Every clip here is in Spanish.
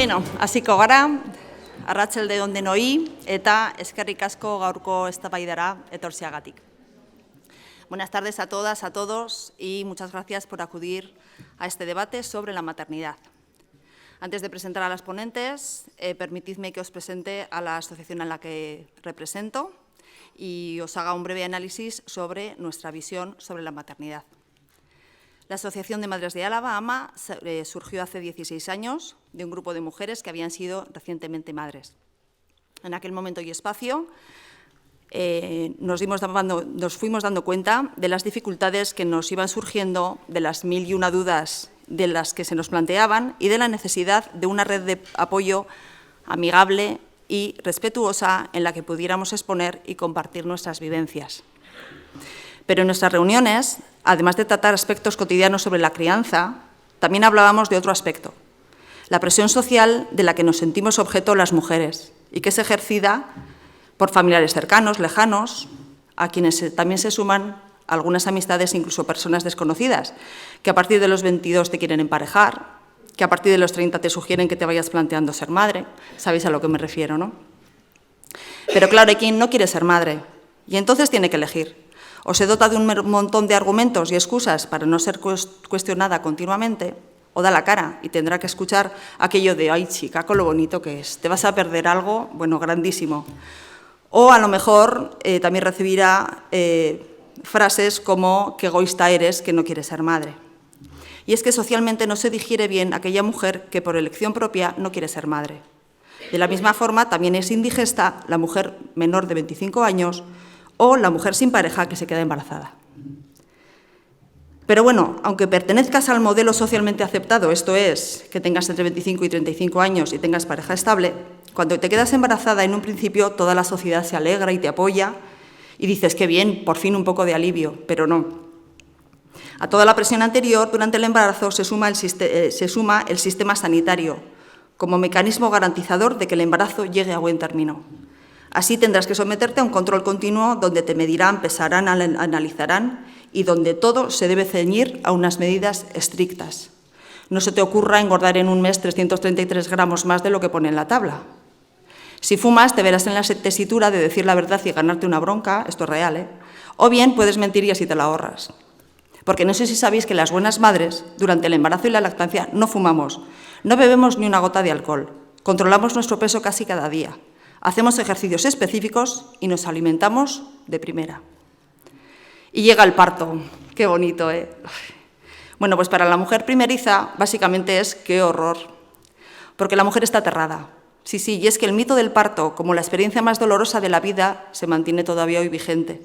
Beno, hasiko gara, arratsalde on denoi eta eskerrik asko gaurko eztabaidara etortzeagatik. Buenas tardes a todas, a todos y muchas gracias por acudir a este debate sobre la maternidad. Antes de presentar a las ponentes, permitidme que os presente a la asociación a la que represento y os haga un breve análisis sobre nuestra visión sobre la maternidad. La Asociación de Madres de Álava, AMA, surgió hace 16 años de un grupo de mujeres que habían sido recientemente madres. En aquel momento y espacio nos fuimos dando cuenta de las dificultades que nos iban surgiendo, de las 1001 dudas de las que se nos planteaban y de la necesidad de una red de apoyo amigable y respetuosa en la que pudiéramos exponer y compartir nuestras vivencias. Pero en nuestras reuniones, además de tratar aspectos cotidianos sobre la crianza, también hablábamos de otro aspecto, la presión social de la que nos sentimos objeto las mujeres y que es ejercida por familiares cercanos, lejanos, a quienes también se suman algunas amistades, incluso personas desconocidas, que a partir de los 22 te quieren emparejar, que a partir de los 30 te sugieren que te vayas planteando ser madre. Sabéis a lo que me refiero, ¿no? Pero claro, hay quien no quiere ser madre y entonces tiene que elegir. O se dota de un montón de argumentos y excusas para no ser cuestionada continuamente, o da la cara y tendrá que escuchar aquello de «ay, chica, con lo bonito que es, te vas a perder algo, bueno, grandísimo». O a lo mejor también recibirá frases como «qué egoísta eres, que no quieres ser madre». Y es que socialmente no se digiere bien aquella mujer que por elección propia no quiere ser madre. De la misma forma, también es indigesta la mujer menor de 25 años o la mujer sin pareja que se queda embarazada. Pero bueno, aunque pertenezcas al modelo socialmente aceptado, esto es, que tengas entre 25 y 35 años y tengas pareja estable, cuando te quedas embarazada en un principio toda la sociedad se alegra y te apoya y dices, qué bien, por fin un poco de alivio, pero no. A toda la presión anterior, durante el embarazo se suma el sistema sanitario como mecanismo garantizador de que el embarazo llegue a buen término. Así tendrás que someterte a un control continuo donde te medirán, pesarán, analizarán y donde todo se debe ceñir a unas medidas estrictas. No se te ocurra engordar en un mes 333 gramos más de lo que pone en la tabla. Si fumas, te verás en la tesitura de decir la verdad y ganarte una bronca, esto es real, ¿eh? O bien puedes mentir y así te la ahorras. Porque no sé si sabéis que las buenas madres, durante el embarazo y la lactancia, no fumamos, no bebemos ni una gota de alcohol, controlamos nuestro peso casi cada día. Hacemos ejercicios específicos y nos alimentamos de primera. Y llega el parto. Qué bonito, ¿eh? Bueno, pues para la mujer primeriza, básicamente es qué horror. Porque la mujer está aterrada. Sí, y es que el mito del parto, como la experiencia más dolorosa de la vida, se mantiene todavía hoy vigente.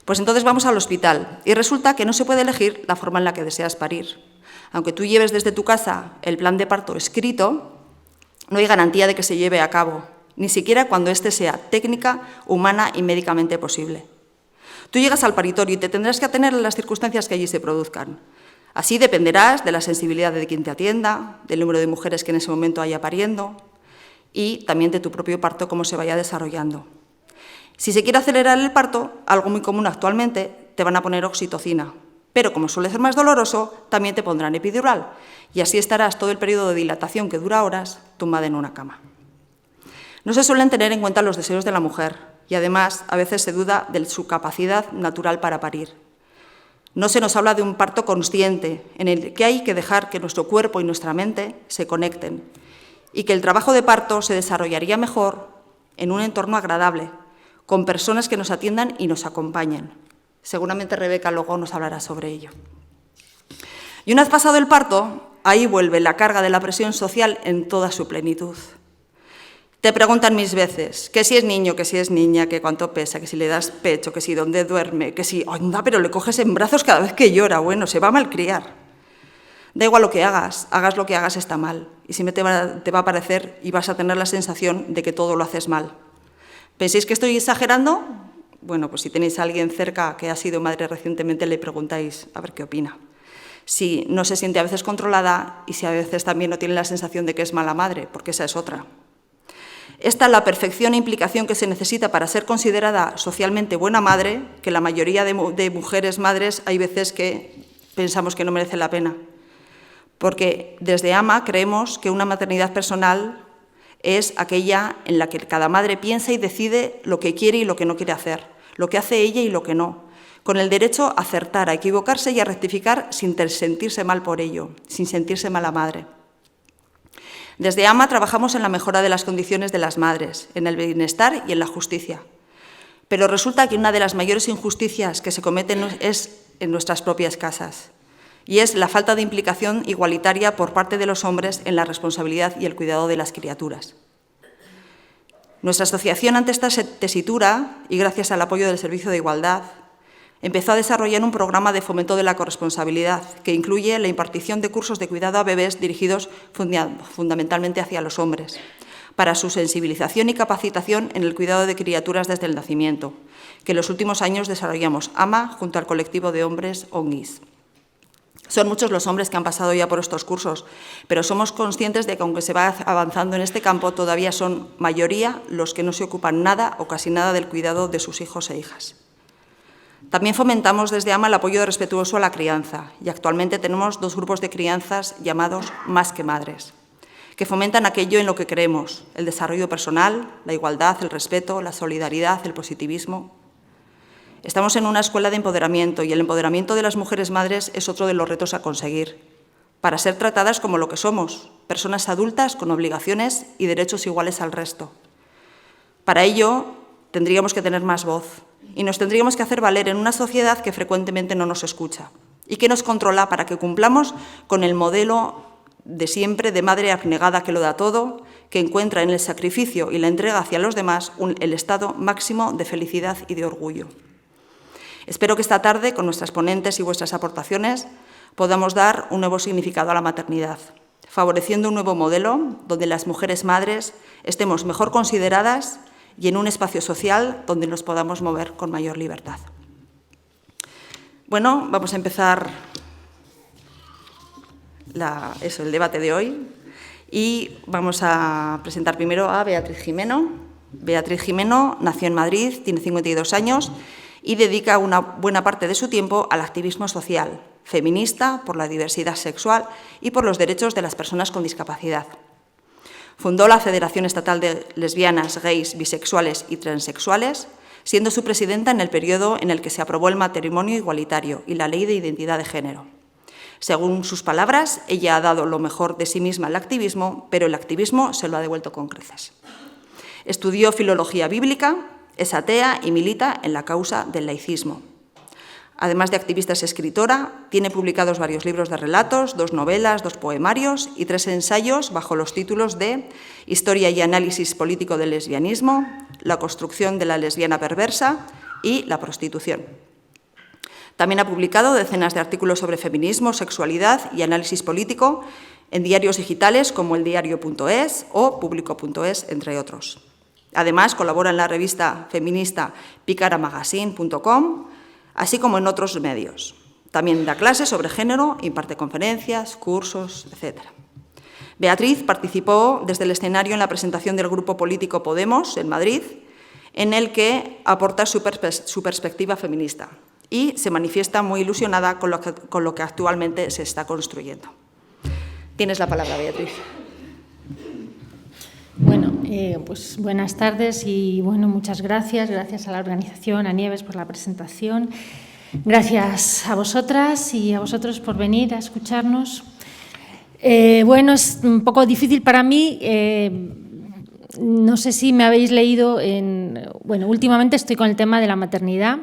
Pues entonces vamos al hospital y resulta que no se puede elegir la forma en la que deseas parir. Aunque tú lleves desde tu casa el plan de parto escrito, no hay garantía de que se lleve a cabo, ni siquiera cuando éste sea técnica, humana y médicamente posible. Tú llegas al paritorio y te tendrás que atener a las circunstancias que allí se produzcan. Así dependerás de la sensibilidad de quien te atienda, del número de mujeres que en ese momento haya pariendo y también de tu propio parto, cómo se vaya desarrollando. Si se quiere acelerar el parto, algo muy común actualmente, te van a poner oxitocina, pero como suele ser más doloroso, también te pondrán epidural y así estarás todo el periodo de dilatación que dura horas tumbada en una cama. No se suelen tener en cuenta los deseos de la mujer y además a veces se duda de su capacidad natural para parir. No se nos habla de un parto consciente en el que hay que dejar que nuestro cuerpo y nuestra mente se conecten y que el trabajo de parto se desarrollaría mejor en un entorno agradable, con personas que nos atiendan y nos acompañen. Seguramente Rebeca luego nos hablará sobre ello. Y una vez pasado el parto, ahí vuelve la carga de la presión social en toda su plenitud. Te preguntan mil veces que si es niño, que si es niña, que cuánto pesa, que si le das pecho, que si dónde duerme, que si, anda, pero le coges en brazos cada vez que llora, bueno, se va a malcriar. Da igual lo que hagas lo que hagas está mal. Y siempre te va a parecer y vas a tener la sensación de que todo lo haces mal. ¿Pensáis que estoy exagerando? Bueno, pues si tenéis a alguien cerca que ha sido madre recientemente, le preguntáis a ver qué opina. Si no se siente a veces controlada y si a veces también no tiene la sensación de que es mala madre, porque esa es otra. Esta es la perfección e implicación que se necesita para ser considerada socialmente buena madre, que la mayoría de mujeres madres hay veces que pensamos que no merece la pena. porque desde AMA creemos que una maternidad personal es aquella en la que cada madre piensa y decide lo que quiere y lo que no quiere hacer, lo que hace ella y lo que no, con el derecho a acertar, a equivocarse y a rectificar sin sentirse mal por ello, sin sentirse mala madre. Desde AMA trabajamos en la mejora de las condiciones de las madres, en el bienestar y en la justicia. Pero resulta que una de las mayores injusticias que se cometen es en nuestras propias casas, y es la falta de implicación igualitaria por parte de los hombres en la responsabilidad y el cuidado de las criaturas. Nuestra asociación, ante esta tesitura, y gracias al apoyo del Servicio de Igualdad, empezó a desarrollar un programa de fomento de la corresponsabilidad que incluye la impartición de cursos de cuidado a bebés dirigidos fundamentalmente hacia los hombres, para su sensibilización y capacitación en el cuidado de criaturas desde el nacimiento, que en los últimos años desarrollamos AMA junto al colectivo de hombres ONGIS. Son muchos los hombres que han pasado ya por estos cursos, pero somos conscientes de que aunque se va avanzando en este campo, todavía son mayoría los que no se ocupan nada o casi nada del cuidado de sus hijos e hijas. También fomentamos desde AMA el apoyo respetuoso a la crianza y actualmente tenemos 2 grupos de crianzas llamados Más que Madres, que fomentan aquello en lo que creemos, el desarrollo personal, la igualdad, el respeto, la solidaridad, el positivismo. Estamos en una escuela de empoderamiento y el empoderamiento de las mujeres madres es otro de los retos a conseguir, para ser tratadas como lo que somos, personas adultas con obligaciones y derechos iguales al resto. Para ello, tendríamos que tener más voz y nos tendríamos que hacer valer en una sociedad que frecuentemente no nos escucha y que nos controla para que cumplamos con el modelo de siempre de madre abnegada que lo da todo, que encuentra en el sacrificio y la entrega hacia los demás el estado máximo de felicidad y de orgullo. Espero que esta tarde, con nuestras ponentes y vuestras aportaciones, podamos dar un nuevo significado a la maternidad, favoreciendo un nuevo modelo donde las mujeres madres estemos mejor consideradas y en un espacio social donde nos podamos mover con mayor libertad. Bueno, vamos a empezar el debate de hoy y vamos a presentar primero a Beatriz Jimeno. Beatriz Jimeno nació en Madrid, tiene 52 años y dedica una buena parte de su tiempo al activismo social, feminista, por la diversidad sexual y por los derechos de las personas con discapacidad. Fundó la Federación Estatal de Lesbianas, Gays, Bisexuales y Transexuales, siendo su presidenta en el periodo en el que se aprobó el matrimonio igualitario y la Ley de Identidad de Género. Según sus palabras, ella ha dado lo mejor de sí misma al activismo, pero el activismo se lo ha devuelto con creces. Estudió filología bíblica, es atea y milita en la causa del laicismo. Además de activista, es escritora, tiene publicados varios libros de relatos, 2 novelas, 2 poemarios y 3 ensayos bajo los títulos de Historia y análisis político del lesbianismo, La construcción de la lesbiana perversa y La prostitución. También ha publicado decenas de artículos sobre feminismo, sexualidad y análisis político en diarios digitales como eldiario.es o público.es, entre otros. Además, colabora en la revista feminista picaramagazine.com, así como en otros medios. También da clases sobre género, imparte conferencias, cursos, etc. Beatriz participó desde el escenario en la presentación del grupo político Podemos en Madrid, en el que aporta su perspectiva feminista y se manifiesta muy ilusionada con lo que actualmente se está construyendo. Tienes la palabra, Beatriz. Bueno, pues buenas tardes y bueno, muchas gracias. Gracias a la organización, a Nieves por la presentación. Gracias a vosotras y a vosotros por venir a escucharnos. Bueno, es un poco difícil para mí. No sé si me habéis leído bueno, últimamente estoy con el tema de la maternidad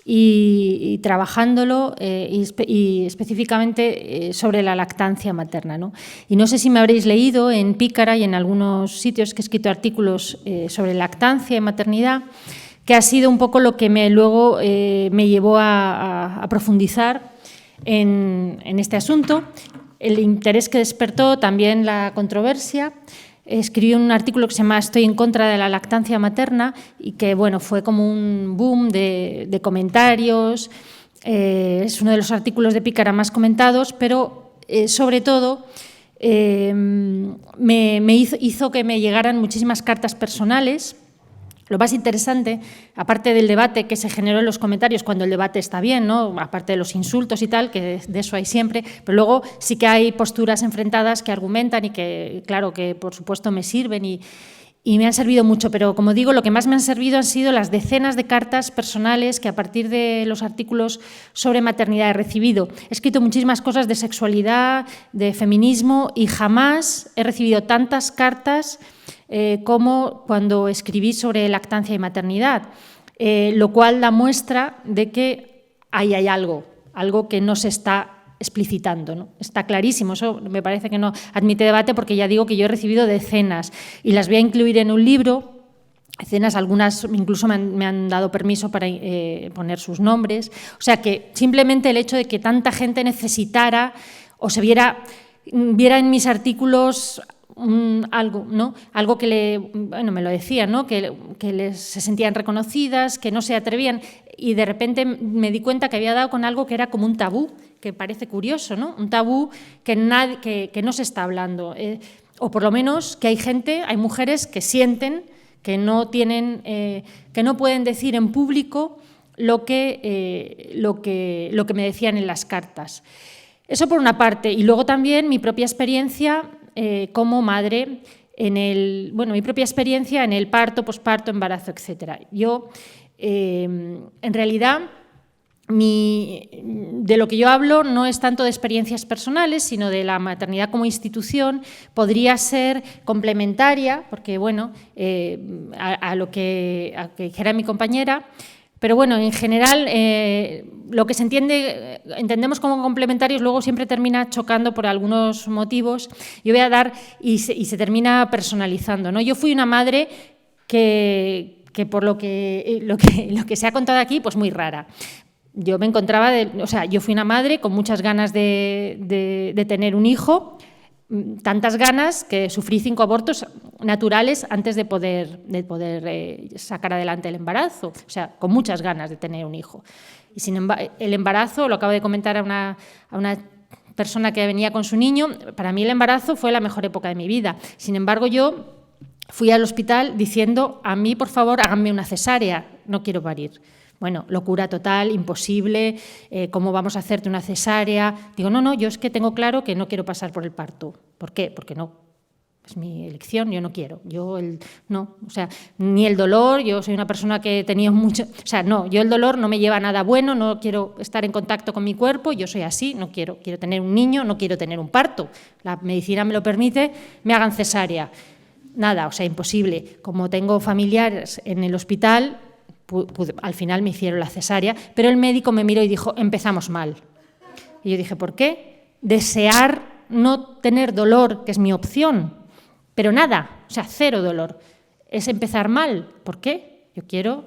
y trabajándolo y específicamente sobre la lactancia materna, ¿no? Y no sé si me habréis leído en Pícara y en algunos sitios que he escrito artículos sobre lactancia y maternidad, que ha sido un poco lo que luego me llevó a profundizar en este asunto. El interés que despertó, también la controversia. Escribí un artículo que se llama Estoy en contra de la lactancia materna y que bueno, fue como un boom de comentarios. Es uno de los artículos de Pícara más comentados, pero sobre todo me hizo que me llegaran muchísimas cartas personales Lo más interesante, aparte del debate que se generó en los comentarios, cuando el debate está bien, ¿no? Aparte de los insultos y tal, que de eso hay siempre, pero luego sí que hay posturas enfrentadas que argumentan y que, claro, que por supuesto me sirven y me han servido mucho, pero como digo, lo que más me han servido han sido las decenas de cartas personales que a partir de los artículos sobre maternidad he recibido. He escrito muchísimas cosas de sexualidad, de feminismo y jamás he recibido tantas cartas como cuando escribí sobre lactancia y maternidad, lo cual da muestra de que ahí hay algo que no se está explicitando, ¿no? Está clarísimo, eso me parece que no admite debate porque ya digo que yo he recibido decenas y las voy a incluir en un libro, decenas, algunas incluso me han dado permiso para poner sus nombres, o sea que simplemente el hecho de que tanta gente necesitara o se viera en mis artículos algo, ¿no? Algo que me lo decían, ¿no? Que se sentían reconocidas, que no se atrevían y de repente me di cuenta que había dado con algo que era como un tabú, que parece curioso, ¿no? Un tabú que no se está hablando, o por lo menos que hay mujeres que sienten que no pueden decir en público lo que me decían en las cartas. Eso por una parte, y luego también mi propia experiencia como madre, mi propia experiencia en el parto, posparto, embarazo, etcétera. Yo, en realidad, de lo que yo hablo no es tanto de experiencias personales, sino de la maternidad como institución. Podría ser complementaria, porque bueno, a lo que dijera mi compañera, pero bueno, en general, lo que entendemos como complementarios luego siempre termina chocando por algunos motivos. Yo voy a dar, y se termina personalizando, ¿no? Yo fui una madre que por lo que se ha contado aquí, pues muy rara. Yo me encontraba, yo fui una madre con muchas ganas de tener un hijo, tantas ganas que sufrí 5 abortos naturales antes de poder sacar adelante el embarazo, o sea, con muchas ganas de tener un hijo. Y sin embargo, el embarazo, lo acabo de comentar a una persona que venía con su niño, para mí el embarazo fue la mejor época de mi vida. Sin embargo, yo fui al hospital diciendo, a mí, por favor, háganme una cesárea, no quiero parir. Bueno, locura total, imposible, ¿cómo vamos a hacerte una cesárea? Digo, no, yo es que tengo claro que no quiero pasar por el parto. ¿Por qué? Porque no, es mi elección, yo no quiero. Ni el dolor, yo soy una persona que he tenido mucho... yo el dolor no me lleva a nada bueno, no quiero estar en contacto con mi cuerpo, yo soy así, no quiero tener un niño, no quiero tener un parto. La medicina me lo permite, me hagan cesárea. Nada, imposible. Como tengo familiares en el hospital... al final me hicieron la cesárea, pero el médico me miró y dijo, empezamos mal. Y yo dije, ¿por qué? Desear no tener dolor, que es mi opción, pero nada, cero dolor. Es empezar mal. ¿Por qué? Yo quiero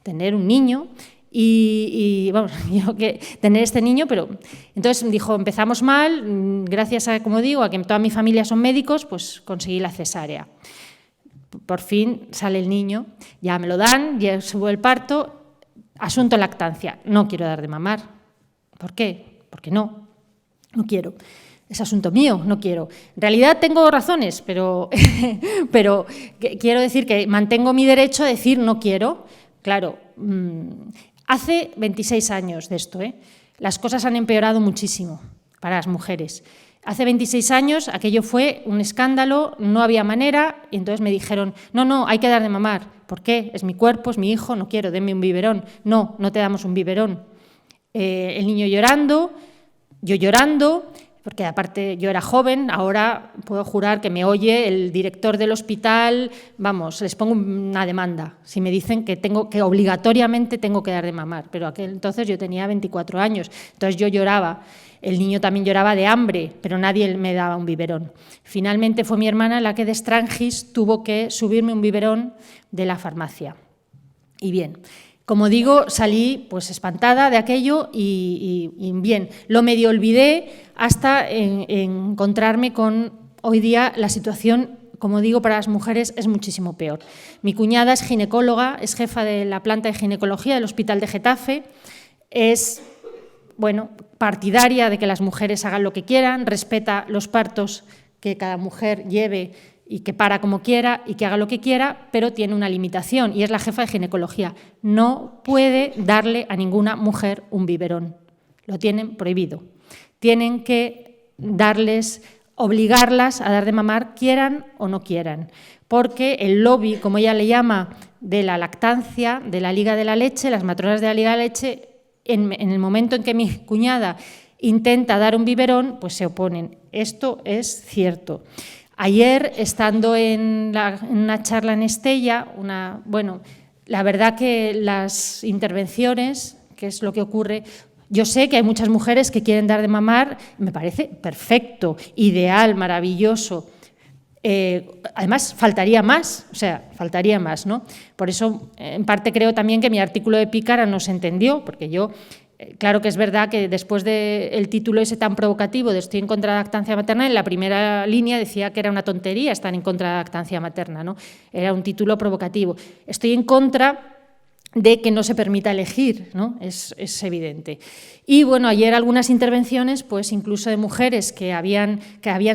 tener un niño yo que tener este niño, pero... Entonces dijo, empezamos mal, gracias a, como digo, a que toda mi familia son médicos, pues conseguí la cesárea. Por fin sale el niño, ya me lo dan, ya subo el parto, asunto lactancia, no quiero dar de mamar. ¿Por qué? Porque no quiero. Es asunto mío, no quiero. En realidad tengo razones, pero quiero decir que mantengo mi derecho a decir no quiero. Claro, hace 26 años de esto, las cosas han empeorado muchísimo para las mujeres. Hace 26 años aquello fue un escándalo, no había manera, y entonces me dijeron, no, hay que dar de mamar. ¿Por qué? Es mi cuerpo, es mi hijo, no quiero, denme un biberón. No te damos un biberón. El niño llorando, yo llorando, porque aparte yo era joven, ahora puedo jurar que me oye el director del hospital, les pongo una demanda si me dicen que obligatoriamente tengo que dar de mamar, pero entonces yo tenía 24 años, entonces yo lloraba. El niño también lloraba de hambre, pero nadie me daba un biberón. Finalmente fue mi hermana la que de extranjis tuvo que subirme un biberón de la farmacia. Y bien, como digo, salí pues espantada de aquello y bien, lo medio olvidé hasta encontrarme con hoy día la situación, como digo, para las mujeres es muchísimo peor. Mi cuñada es ginecóloga, es jefa de la planta de ginecología del Hospital de Getafe, es partidaria de que las mujeres hagan lo que quieran, respeta los partos que cada mujer lleve y que para como quiera y que haga lo que quiera, pero tiene una limitación y es la jefa de ginecología. No puede darle a ninguna mujer un biberón. Lo tienen prohibido. Tienen que obligarlas a dar de mamar, quieran o no quieran, porque el lobby, como ella le llama, de la lactancia, de la Liga de la Leche, las matronas de la Liga de la Leche, en el momento en que mi cuñada intenta dar un biberón, pues se oponen. Esto es cierto. Ayer, estando en una charla en Estella, la verdad que las intervenciones, que es lo que ocurre, yo sé que hay muchas mujeres que quieren dar de mamar, me parece perfecto, ideal, maravilloso. Además, faltaría más, ¿no? Por eso, en parte, creo también que mi artículo de Pícara no se entendió, porque yo, claro que es verdad que después del título ese tan provocativo de estoy en contra de la lactancia materna, en la primera línea decía que era una tontería estar en contra de la lactancia materna, ¿no? Era un título provocativo. Estoy en contra de que no se permita elegir, ¿no? Es evidente. Y bueno, ayer algunas intervenciones, pues incluso de mujeres que habían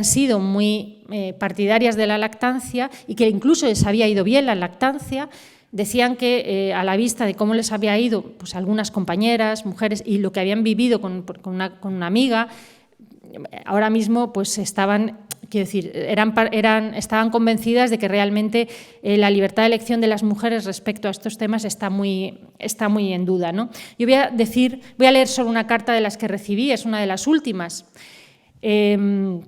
sido muy partidarias de la lactancia y que incluso les había ido bien la lactancia, decían que a la vista de cómo les había ido, pues algunas compañeras, mujeres, y lo que habían vivido con una amiga, ahora mismo pues estaban convencidas de que realmente la libertad de elección de las mujeres respecto a estos temas está muy en duda, ¿no? Yo voy a leer solo una carta de las que recibí, es una de las últimas. En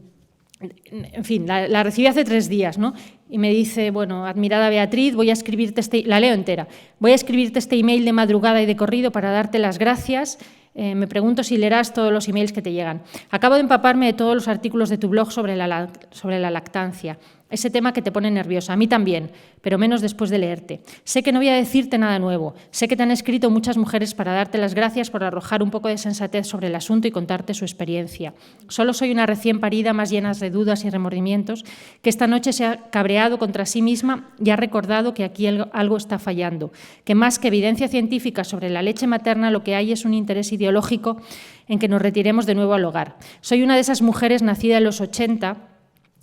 fin, la recibí hace 3 días, ¿no? Y me dice, bueno, admirada Beatriz, voy a escribirte la leo entera, voy a escribirte este email de madrugada y de corrido para darte las gracias. Me pregunto si leerás todos los emails que te llegan. Acabo de empaparme de todos los artículos de tu blog sobre la lactancia, ese tema que te pone nerviosa. A mí también, pero menos después de leerte. Sé que no voy a decirte nada nuevo. Sé que te han escrito muchas mujeres para darte las gracias por arrojar un poco de sensatez sobre el asunto y contarte su experiencia. Solo soy una recién parida más llena de dudas y remordimientos que esta noche se ha cabreado contra sí misma y ha recordado que aquí algo está fallando, que más que evidencia científica sobre la leche materna lo que hay es un interés ideológico en que nos retiremos de nuevo al hogar. Soy una de esas mujeres nacida en los 80,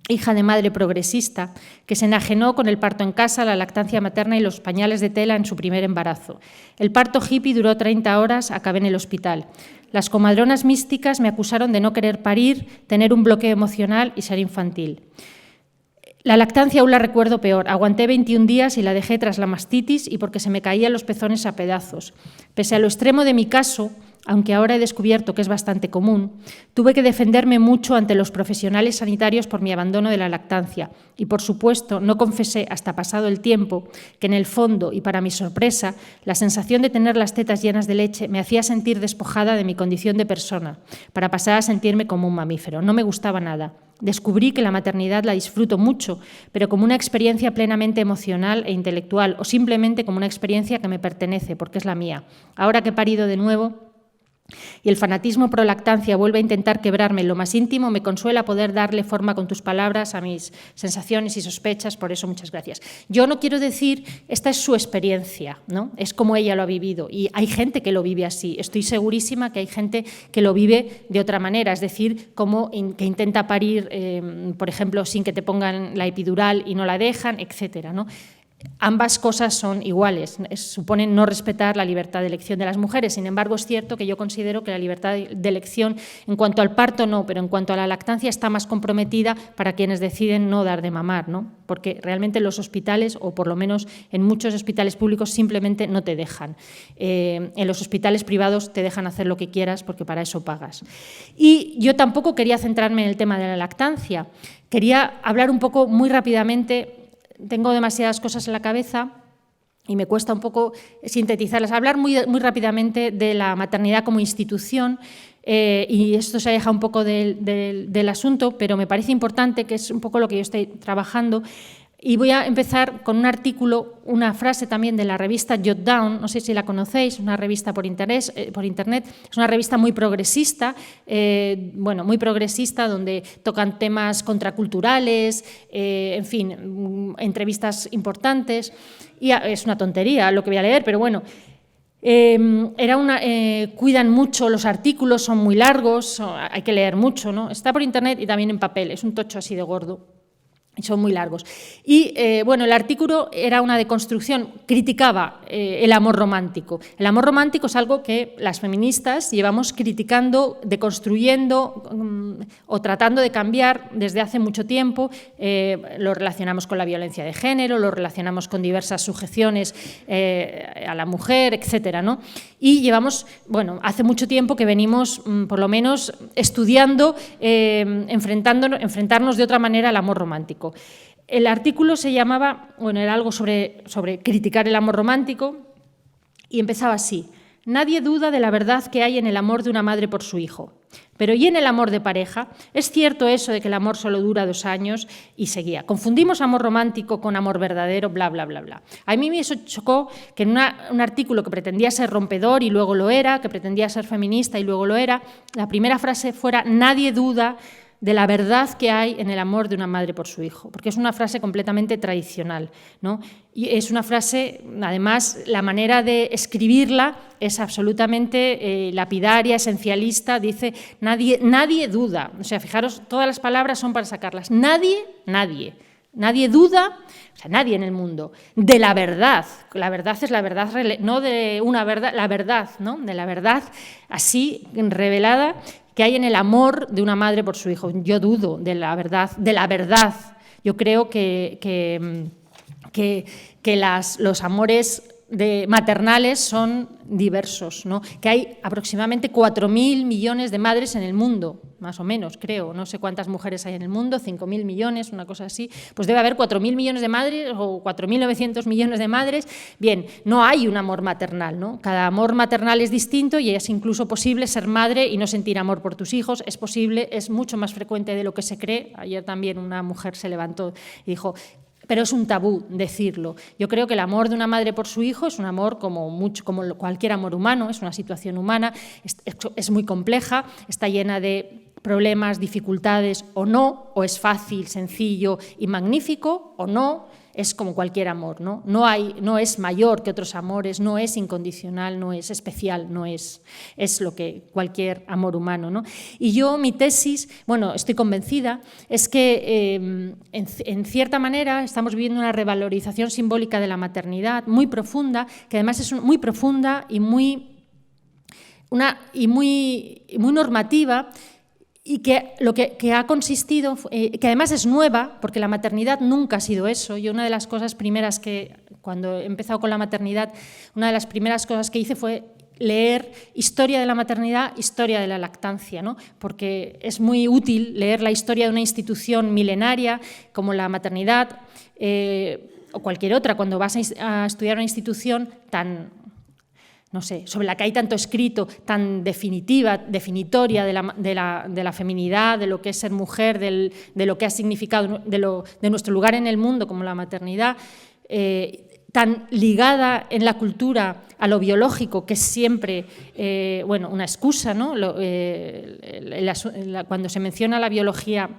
hija de madre progresista, que se enajenó con el parto en casa, la lactancia materna y los pañales de tela en su primer embarazo. El parto hippie duró 30 horas, acabé en el hospital. Las comadronas místicas me acusaron de no querer parir, tener un bloqueo emocional y ser infantil. La lactancia aún la recuerdo peor. Aguanté 21 días y la dejé tras la mastitis y porque se me caían los pezones a pedazos. Pese a lo extremo de mi caso, aunque ahora he descubierto que es bastante común, tuve que defenderme mucho ante los profesionales sanitarios por mi abandono de la lactancia y, por supuesto, no confesé hasta pasado el tiempo que, en el fondo, y para mi sorpresa, la sensación de tener las tetas llenas de leche me hacía sentir despojada de mi condición de persona, para pasar a sentirme como un mamífero. No me gustaba nada. Descubrí que la maternidad la disfruto mucho, pero como una experiencia plenamente emocional e intelectual, o simplemente como una experiencia que me pertenece, porque es la mía. Ahora que he parido de nuevo y el fanatismo pro lactancia vuelve a intentar quebrarme en lo más íntimo, me consuela poder darle forma con tus palabras a mis sensaciones y sospechas, por eso muchas gracias. Yo no quiero decir, esta es su experiencia, ¿no? Es como ella lo ha vivido y hay gente que lo vive así, estoy segurísima que hay gente que lo vive de otra manera, es decir, como que intenta parir, por ejemplo, sin que te pongan la epidural y no la dejan, etcétera, ¿no? Ambas cosas son iguales, suponen no respetar la libertad de elección de las mujeres. Sin embargo, es cierto que yo considero que la libertad de elección en cuanto al parto no, pero en cuanto a la lactancia está más comprometida para quienes deciden no dar de mamar, ¿no? Porque realmente los hospitales, o por lo menos en muchos hospitales públicos, simplemente no te dejan. En los hospitales privados te dejan hacer lo que quieras porque para eso pagas. Y yo tampoco quería centrarme en el tema de la lactancia. Quería hablar un poco muy rápidamente. Tengo demasiadas cosas en la cabeza y me cuesta un poco sintetizarlas. Hablar muy rápidamente de la maternidad como institución, y esto se aleja un poco del asunto, pero me parece importante, que es un poco lo que yo estoy trabajando. Y voy a empezar con un artículo, una frase también de la revista Jot Down, no sé si la conocéis, una revista por internet, es una revista muy progresista, muy progresista, donde tocan temas contraculturales, en fin, entrevistas importantes, y es una tontería lo que voy a leer, pero bueno. Cuidan mucho los artículos, son muy largos, hay que leer mucho, ¿no? Está por internet y también en papel, es un tocho así de gordo. Son muy largos. Y bueno, el artículo era una deconstrucción, criticaba el amor romántico. El amor romántico es algo que las feministas llevamos criticando, deconstruyendo o tratando de cambiar desde hace mucho tiempo. Lo relacionamos con la violencia de género, lo relacionamos con diversas sujeciones a la mujer, etcétera, ¿no? Y llevamos, bueno, hace mucho tiempo que venimos, por lo menos, estudiando, enfrentarnos de otra manera al amor romántico. El artículo se llamaba, bueno, era algo sobre criticar el amor romántico y empezaba así: nadie duda de la verdad que hay en el amor de una madre por su hijo. Pero ¿y en el amor de pareja? ¿Es cierto eso de que el amor solo dura 2 años? Y seguía. Confundimos amor romántico con amor verdadero, bla, bla, bla, bla. A mí me eso chocó que en un artículo que pretendía ser rompedor y luego lo era, que pretendía ser feminista y luego lo era, la primera frase fuera: nadie duda de la verdad que hay en el amor de una madre por su hijo, porque es una frase completamente tradicional, ¿no? Y es una frase, además, la manera de escribirla es absolutamente lapidaria, esencialista, dice nadie duda, o sea, fijaros, todas las palabras son para sacarlas, nadie duda, o sea, nadie en el mundo, de la verdad es la verdad, no de una verdad, la verdad, ¿no? De la verdad así revelada que hay en el amor de una madre por su hijo. Yo dudo de la verdad. Yo creo que los amores maternales son diversos, ¿no? Que hay aproximadamente 4.000 millones de madres en el mundo, más o menos, creo. No sé cuántas mujeres hay en el mundo, 5.000 millones, una cosa así. Pues debe haber 4.000 millones de madres o 4.900 millones de madres. Bien, no hay un amor maternal, ¿no? Cada amor maternal es distinto y es incluso posible ser madre y no sentir amor por tus hijos. Es posible, es mucho más frecuente de lo que se cree. Ayer también una mujer se levantó y dijo: pero es un tabú decirlo. Yo creo que el amor de una madre por su hijo es un amor como cualquier amor humano, es una situación humana, es muy compleja, está llena de problemas, dificultades o no, o es fácil, sencillo y magnífico o no. Es como cualquier amor, ¿no? No es mayor que otros amores, no es incondicional, no es especial, no es lo que cualquier amor humano, ¿no? Y yo, mi tesis, bueno, estoy convencida, es que en cierta manera estamos viviendo una revalorización simbólica de la maternidad muy profunda, que además es muy profunda y muy normativa, y que lo que ha consistido, que además es nueva, porque la maternidad nunca ha sido eso. Yo una de las cosas primeras cuando he empezado con la maternidad, una de las primeras cosas que hice fue leer historia de la maternidad, historia de la lactancia, ¿no? Porque es muy útil leer la historia de una institución milenaria como la maternidad o cualquier otra, cuando vas a estudiar una institución tan, no sé, sobre la que hay tanto escrito, tan definitoria de la feminidad, de lo que es ser mujer, de lo que ha significado, de nuestro lugar en el mundo como la maternidad, tan ligada en la cultura a lo biológico, que es siempre una excusa, ¿no? Cuando se menciona la biología,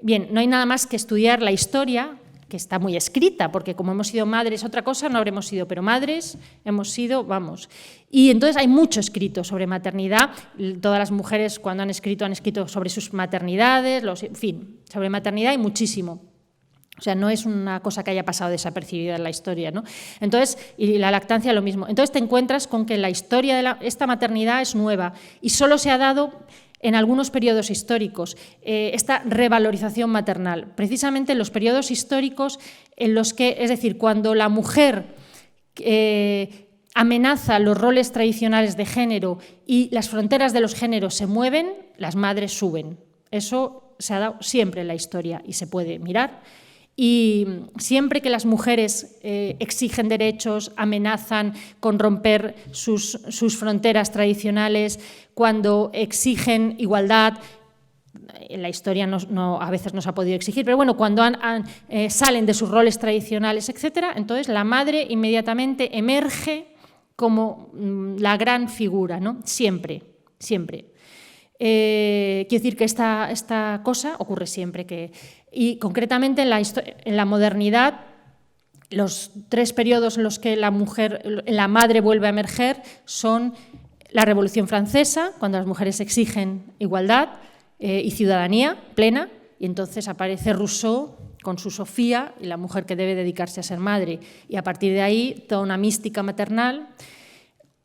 bien, no hay nada más que estudiar la historia, que está muy escrita, porque como hemos sido madres, otra cosa no habremos sido, pero madres hemos sido, vamos. Y entonces hay mucho escrito sobre maternidad. Todas las mujeres cuando han escrito sobre sus maternidades, en fin, sobre maternidad hay muchísimo. O sea, no es una cosa que haya pasado desapercibida en la historia, ¿no? Entonces, y la lactancia lo mismo. Entonces te encuentras con que la historia de esta maternidad es nueva y solo se ha dado en algunos periodos históricos, esta revalorización maternal, precisamente en los periodos históricos en los que, es decir, cuando la mujer amenaza los roles tradicionales de género y las fronteras de los géneros se mueven, las madres suben. Eso se ha dado siempre en la historia y se puede mirar. Y siempre que las mujeres exigen derechos, amenazan con romper sus fronteras tradicionales, cuando exigen igualdad, en la historia a veces no se ha podido exigir, pero bueno, cuando salen de sus roles tradicionales, etcétera, entonces la madre inmediatamente emerge como la gran figura, ¿no? Siempre. Quiero decir que esta cosa ocurre siempre. Y concretamente en la modernidad, los 3 periodos en los que la madre vuelve a emerger son la Revolución Francesa, cuando las mujeres exigen igualdad y ciudadanía plena, y entonces aparece Rousseau con su Sofía y la mujer que debe dedicarse a ser madre. Y a partir de ahí, toda una mística maternal.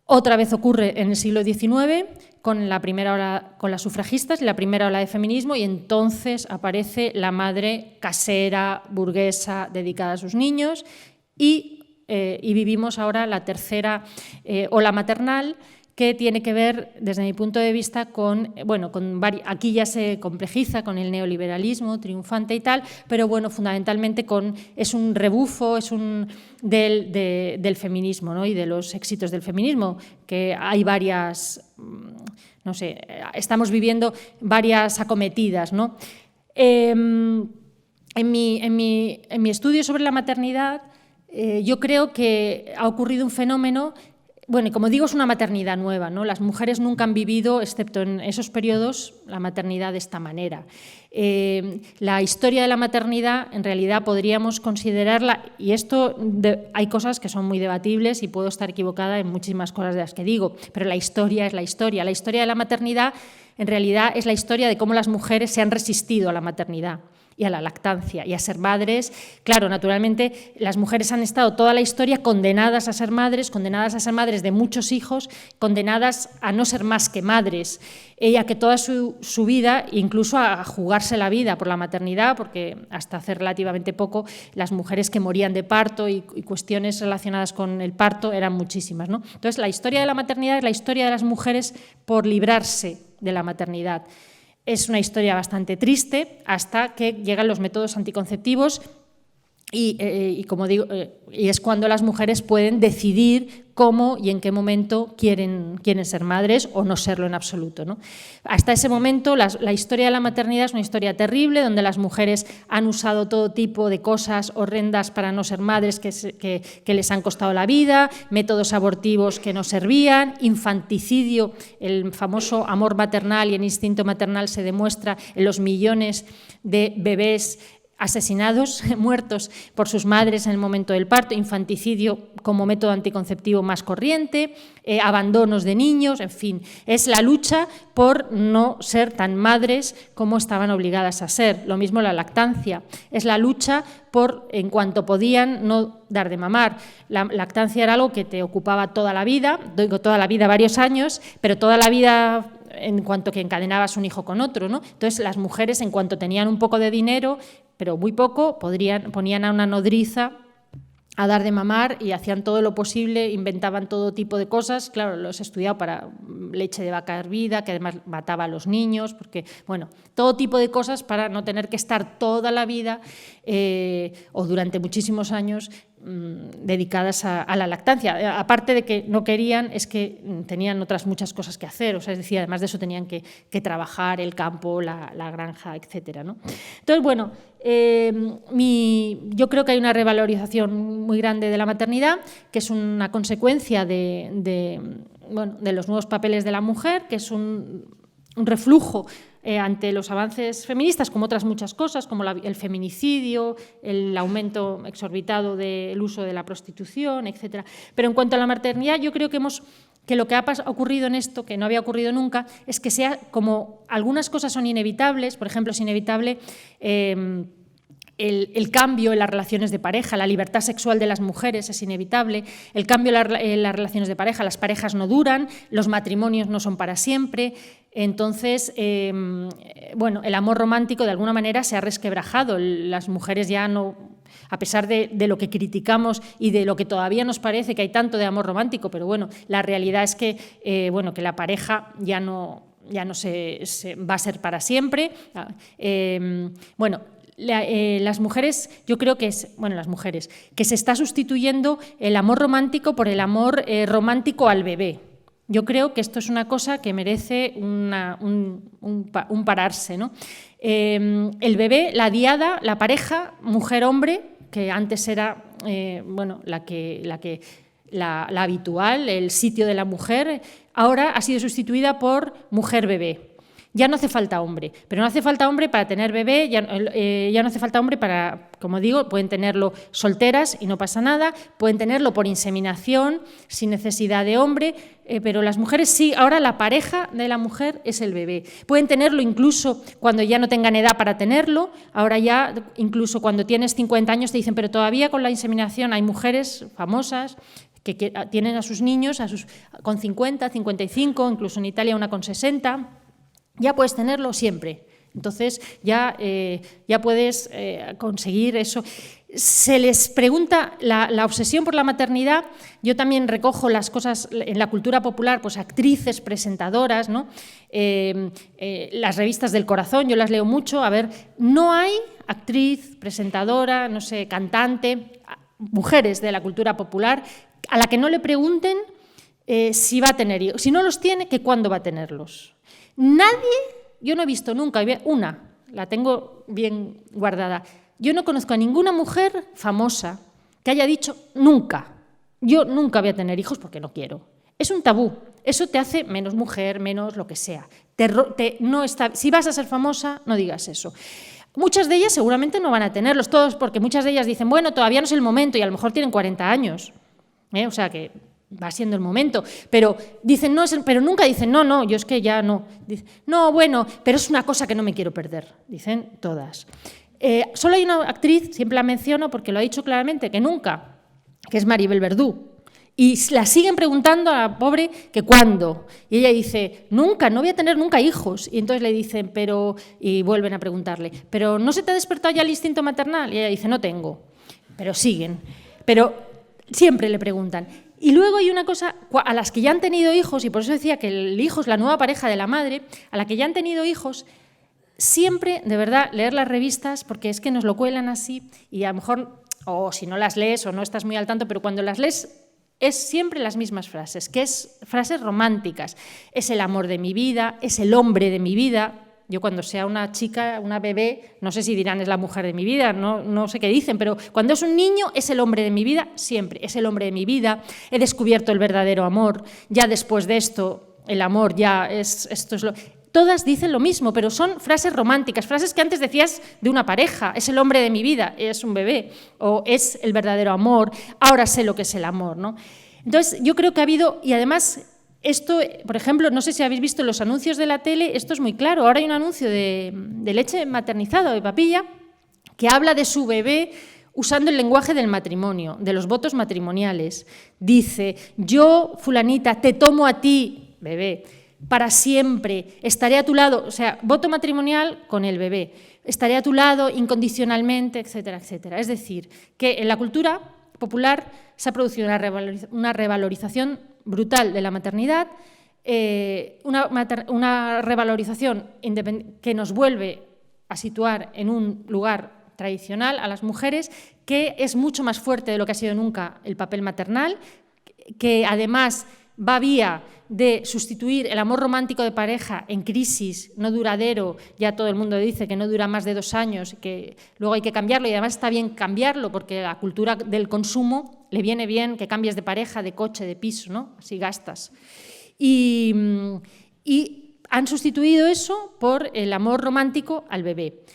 Otra vez ocurre en el siglo XIX con las sufragistas y la primera ola de feminismo, y entonces aparece la madre casera, burguesa, dedicada a sus niños, y vivimos ahora la tercera ola maternal, que tiene que ver, desde mi punto de vista, aquí ya se complejiza con el neoliberalismo triunfante y tal, pero bueno, fundamentalmente es un rebufo, del feminismo, ¿no? Y de los éxitos del feminismo, que hay varias, no sé, estamos viviendo varias acometidas, ¿no? En mi estudio sobre la maternidad, yo creo que ha ocurrido un fenómeno. Bueno, y como digo, es una maternidad nueva, ¿no? Las mujeres nunca han vivido, excepto en esos periodos, la maternidad de esta manera. La historia de la maternidad, en realidad, podríamos considerarla, y hay cosas que son muy debatibles y puedo estar equivocada en muchísimas cosas de las que digo, pero la historia es la historia. La historia de la maternidad, en realidad, es la historia de cómo las mujeres se han resistido a la maternidad y a la lactancia y a ser madres. Claro, naturalmente, las mujeres han estado toda la historia condenadas a ser madres de muchos hijos, condenadas a no ser más que madres, y a que toda su vida, incluso a jugarse la vida por la maternidad, porque hasta hace relativamente poco las mujeres que morían de parto y cuestiones relacionadas con el parto eran muchísimas, ¿no? Entonces, la historia de la maternidad es la historia de las mujeres por librarse de la maternidad. Es una historia bastante triste hasta que llegan los métodos anticonceptivos y como digo, y es cuando las mujeres pueden decidir cómo y en qué momento quieren ser madres o no serlo en absoluto, ¿no? Hasta ese momento la historia de la maternidad es una historia terrible, donde las mujeres han usado todo tipo de cosas horrendas para no ser madres que les han costado la vida, métodos abortivos que no servían, infanticidio, el famoso amor maternal y el instinto maternal se demuestra en los millones de bebés asesinados, muertos por sus madres en el momento del parto, infanticidio como método anticonceptivo más corriente, abandonos de niños, en fin, es la lucha por no ser tan madres como estaban obligadas a ser. Lo mismo la lactancia, es la lucha por, en cuanto podían, no dar de mamar. La lactancia era algo que te ocupaba toda la vida, varios años, pero toda la vida en cuanto que encadenabas un hijo con otro, ¿no? Entonces, las mujeres, en cuanto tenían un poco de dinero, pero muy poco, ponían a una nodriza a dar de mamar y hacían todo lo posible, inventaban todo tipo de cosas. Claro, los he estudiado para leche de vaca hervida, que además mataba a los niños, porque, bueno, todo tipo de cosas para no tener que estar toda la vida o durante muchísimos años dedicadas a la lactancia. Aparte de que no querían, es que tenían otras muchas cosas que hacer, o sea, es decir, además de eso tenían que trabajar el campo, la granja, etcétera, ¿no? Entonces, bueno, yo creo que hay una revalorización muy grande de la maternidad, que es una consecuencia de los nuevos papeles de la mujer, que es un reflujo ante los avances feministas, como otras muchas cosas, como el feminicidio, el aumento exorbitado del uso de la prostitución, etcétera. Pero en cuanto a la maternidad, yo creo que lo que ha ocurrido en esto, que no había ocurrido nunca, es que sea como algunas cosas son inevitables. Por ejemplo, es inevitable el cambio en las relaciones de pareja, la libertad sexual de las mujeres es inevitable, el cambio en las relaciones de pareja, las parejas no duran, los matrimonios no son para siempre. Entonces, el amor romántico de alguna manera se ha resquebrajado. Las mujeres ya no, a pesar de lo que criticamos y de lo que todavía nos parece que hay tanto de amor romántico, pero bueno, la realidad es que, que la pareja ya no se va a ser para siempre. Las mujeres, yo creo que que se está sustituyendo el amor romántico por el amor romántico al bebé. Yo creo que esto es una cosa que merece un pararse, ¿no? El bebé, la diada, la pareja, mujer-hombre, que antes era la habitual, el sitio de la mujer, ahora ha sido sustituida por mujer-bebé. Ya no hace falta hombre, pero no hace falta hombre para tener bebé, ya no hace falta hombre para, como digo, pueden tenerlo solteras y no pasa nada, pueden tenerlo por inseminación, sin necesidad de hombre, pero las mujeres sí, ahora la pareja de la mujer es el bebé. Pueden tenerlo incluso cuando ya no tengan edad para tenerlo, ahora ya incluso cuando tienes 50 años te dicen, pero todavía con la inseminación hay mujeres famosas que tienen a sus niños con 50, 55, incluso en Italia una con 60, ya puedes tenerlo siempre. Entonces ya puedes conseguir eso. Se les pregunta la obsesión por la maternidad. Yo también recojo las cosas en la cultura popular, pues actrices, presentadoras, ¿no? Las revistas del corazón, yo las leo mucho. A ver, no hay actriz, presentadora, no sé, cantante, mujeres de la cultura popular a la que no le pregunten si va a tener hijos. Si no los tiene, que cuándo va a tenerlos. Nadie, yo no he visto nunca, una, la tengo bien guardada, yo no conozco a ninguna mujer famosa que haya dicho nunca, yo nunca voy a tener hijos porque no quiero. Es un tabú, eso te hace menos mujer, menos lo que sea. Si vas a ser famosa, no digas eso. Muchas de ellas seguramente no van a tenerlos todos, porque muchas de ellas dicen, bueno, todavía no es el momento, y a lo mejor tienen 40 años, o sea que va siendo el momento, pero dicen no, pero nunca dicen no, yo es que ya no. Dicen, no, bueno, pero es una cosa que no me quiero perder, dicen todas. Solo hay una actriz, siempre la menciono porque lo ha dicho claramente, que nunca, que es Maribel Verdú. Y la siguen preguntando a la pobre que cuándo. Y ella dice, nunca, no voy a tener nunca hijos. Y entonces le dicen, y vuelven a preguntarle, ¿pero no se te ha despertado ya el instinto maternal? Y ella dice, no tengo. Pero siguen. Pero siempre le preguntan. Y luego hay una cosa, a las que ya han tenido hijos, y por eso decía que el hijo es la nueva pareja de la madre, a la que ya han tenido hijos, siempre, de verdad, leer las revistas, porque es que nos lo cuelan así, y a lo mejor, o si no las lees o no estás muy al tanto, pero cuando las lees es siempre las mismas frases, que es frases románticas. Es el amor de mi vida, es el hombre de mi vida. Yo cuando sea una chica, una bebé, no sé si dirán es la mujer de mi vida, no sé qué dicen, pero cuando es un niño es el hombre de mi vida, siempre, es el hombre de mi vida, he descubierto el verdadero amor, ya después de esto, el amor ya es, esto es lo... Todas dicen lo mismo, pero son frases románticas, frases que antes decías de una pareja, es el hombre de mi vida, es un bebé, o es el verdadero amor, ahora sé lo que es el amor, ¿no? Entonces, yo creo que ha habido, y además... Esto, por ejemplo, no sé si habéis visto los anuncios de la tele, esto es muy claro. Ahora hay un anuncio de leche maternizada, de papilla, que habla de su bebé usando el lenguaje del matrimonio, de los votos matrimoniales. Dice, yo, fulanita, te tomo a ti, bebé, para siempre, estaré a tu lado, o sea, voto matrimonial con el bebé, estaré a tu lado incondicionalmente, etcétera, etcétera. Es decir, que en la cultura popular se ha producido una revalorización brutal de la maternidad, una revalorización que nos vuelve a situar en un lugar tradicional a las mujeres, que es mucho más fuerte de lo que ha sido nunca el papel maternal, que además va vía de sustituir el amor romántico de pareja en crisis, no duradero, ya todo el mundo dice que no dura más de 2 años, que luego hay que cambiarlo, y además está bien cambiarlo porque la cultura del consumo le viene bien que cambies de pareja, de coche, de piso, ¿no? Así gastas. Y han sustituido eso por el amor romántico al bebé,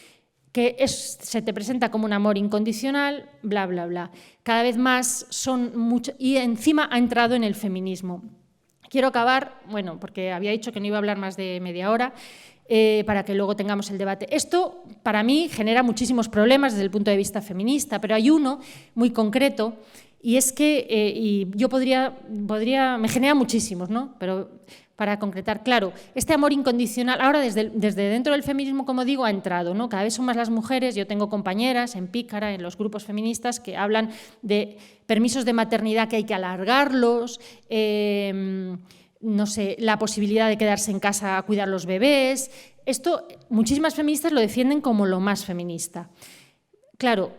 que se te presenta como un amor incondicional, bla, bla, bla. Cada vez más son mucho, y encima ha entrado en el feminismo. Quiero acabar, bueno, porque había dicho que no iba a hablar más de media hora, para que luego tengamos el debate. Esto, para mí, genera muchísimos problemas desde el punto de vista feminista, pero hay uno muy concreto, y es que, y yo me genera muchísimos, ¿no? Pero para concretar, claro, este amor incondicional, ahora desde dentro del feminismo, como digo, ha entrado, ¿no? Cada vez son más las mujeres, yo tengo compañeras en Pícara, en los grupos feministas, que hablan de permisos de maternidad que hay que alargarlos, no sé, la posibilidad de quedarse en casa a cuidar los bebés. Esto, muchísimas feministas lo defienden como lo más feminista. Claro,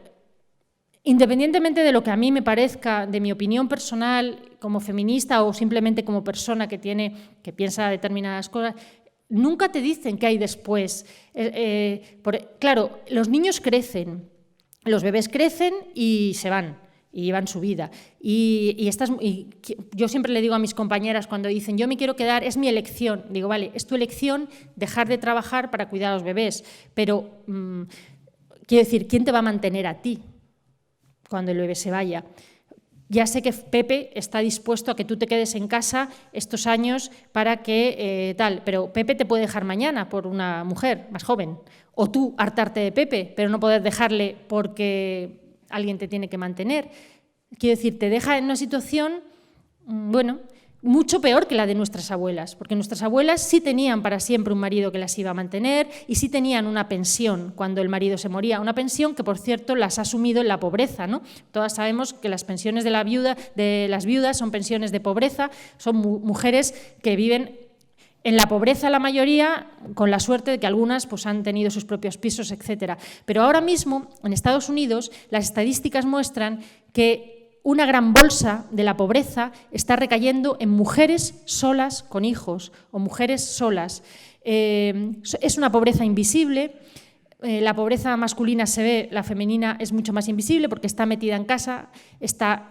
independientemente de lo que a mí me parezca, de mi opinión personal como feminista o simplemente como persona que piensa determinadas cosas, nunca te dicen qué hay después. Claro, los niños crecen, los bebés crecen y se van. y llevan su vida. Y yo siempre le digo a mis compañeras cuando dicen, yo me quiero quedar, es mi elección. Digo, vale, es tu elección dejar de trabajar para cuidar a los bebés, pero quiero decir, ¿quién te va a mantener a ti cuando el bebé se vaya? Ya sé que Pepe está dispuesto a que tú te quedes en casa estos años para que tal, pero Pepe te puede dejar mañana por una mujer más joven. O tú hartarte de Pepe, pero no poder dejarle porque alguien te tiene que mantener. Quiero decir, te deja en una situación, bueno, mucho peor que la de nuestras abuelas, porque nuestras abuelas sí tenían para siempre un marido que las iba a mantener y sí tenían una pensión cuando el marido se moría, una pensión que, por cierto, las ha sumido en la pobreza, ¿no? Todas sabemos que las pensiones de las viudas son pensiones de pobreza, son mujeres que viven en la pobreza la mayoría, con la suerte de que algunas pues, han tenido sus propios pisos, etcétera. Pero ahora mismo, en Estados Unidos, las estadísticas muestran que una gran bolsa de la pobreza está recayendo en mujeres solas con hijos o mujeres solas. Es una pobreza invisible. La pobreza masculina se ve, la femenina es mucho más invisible porque está metida en casa, está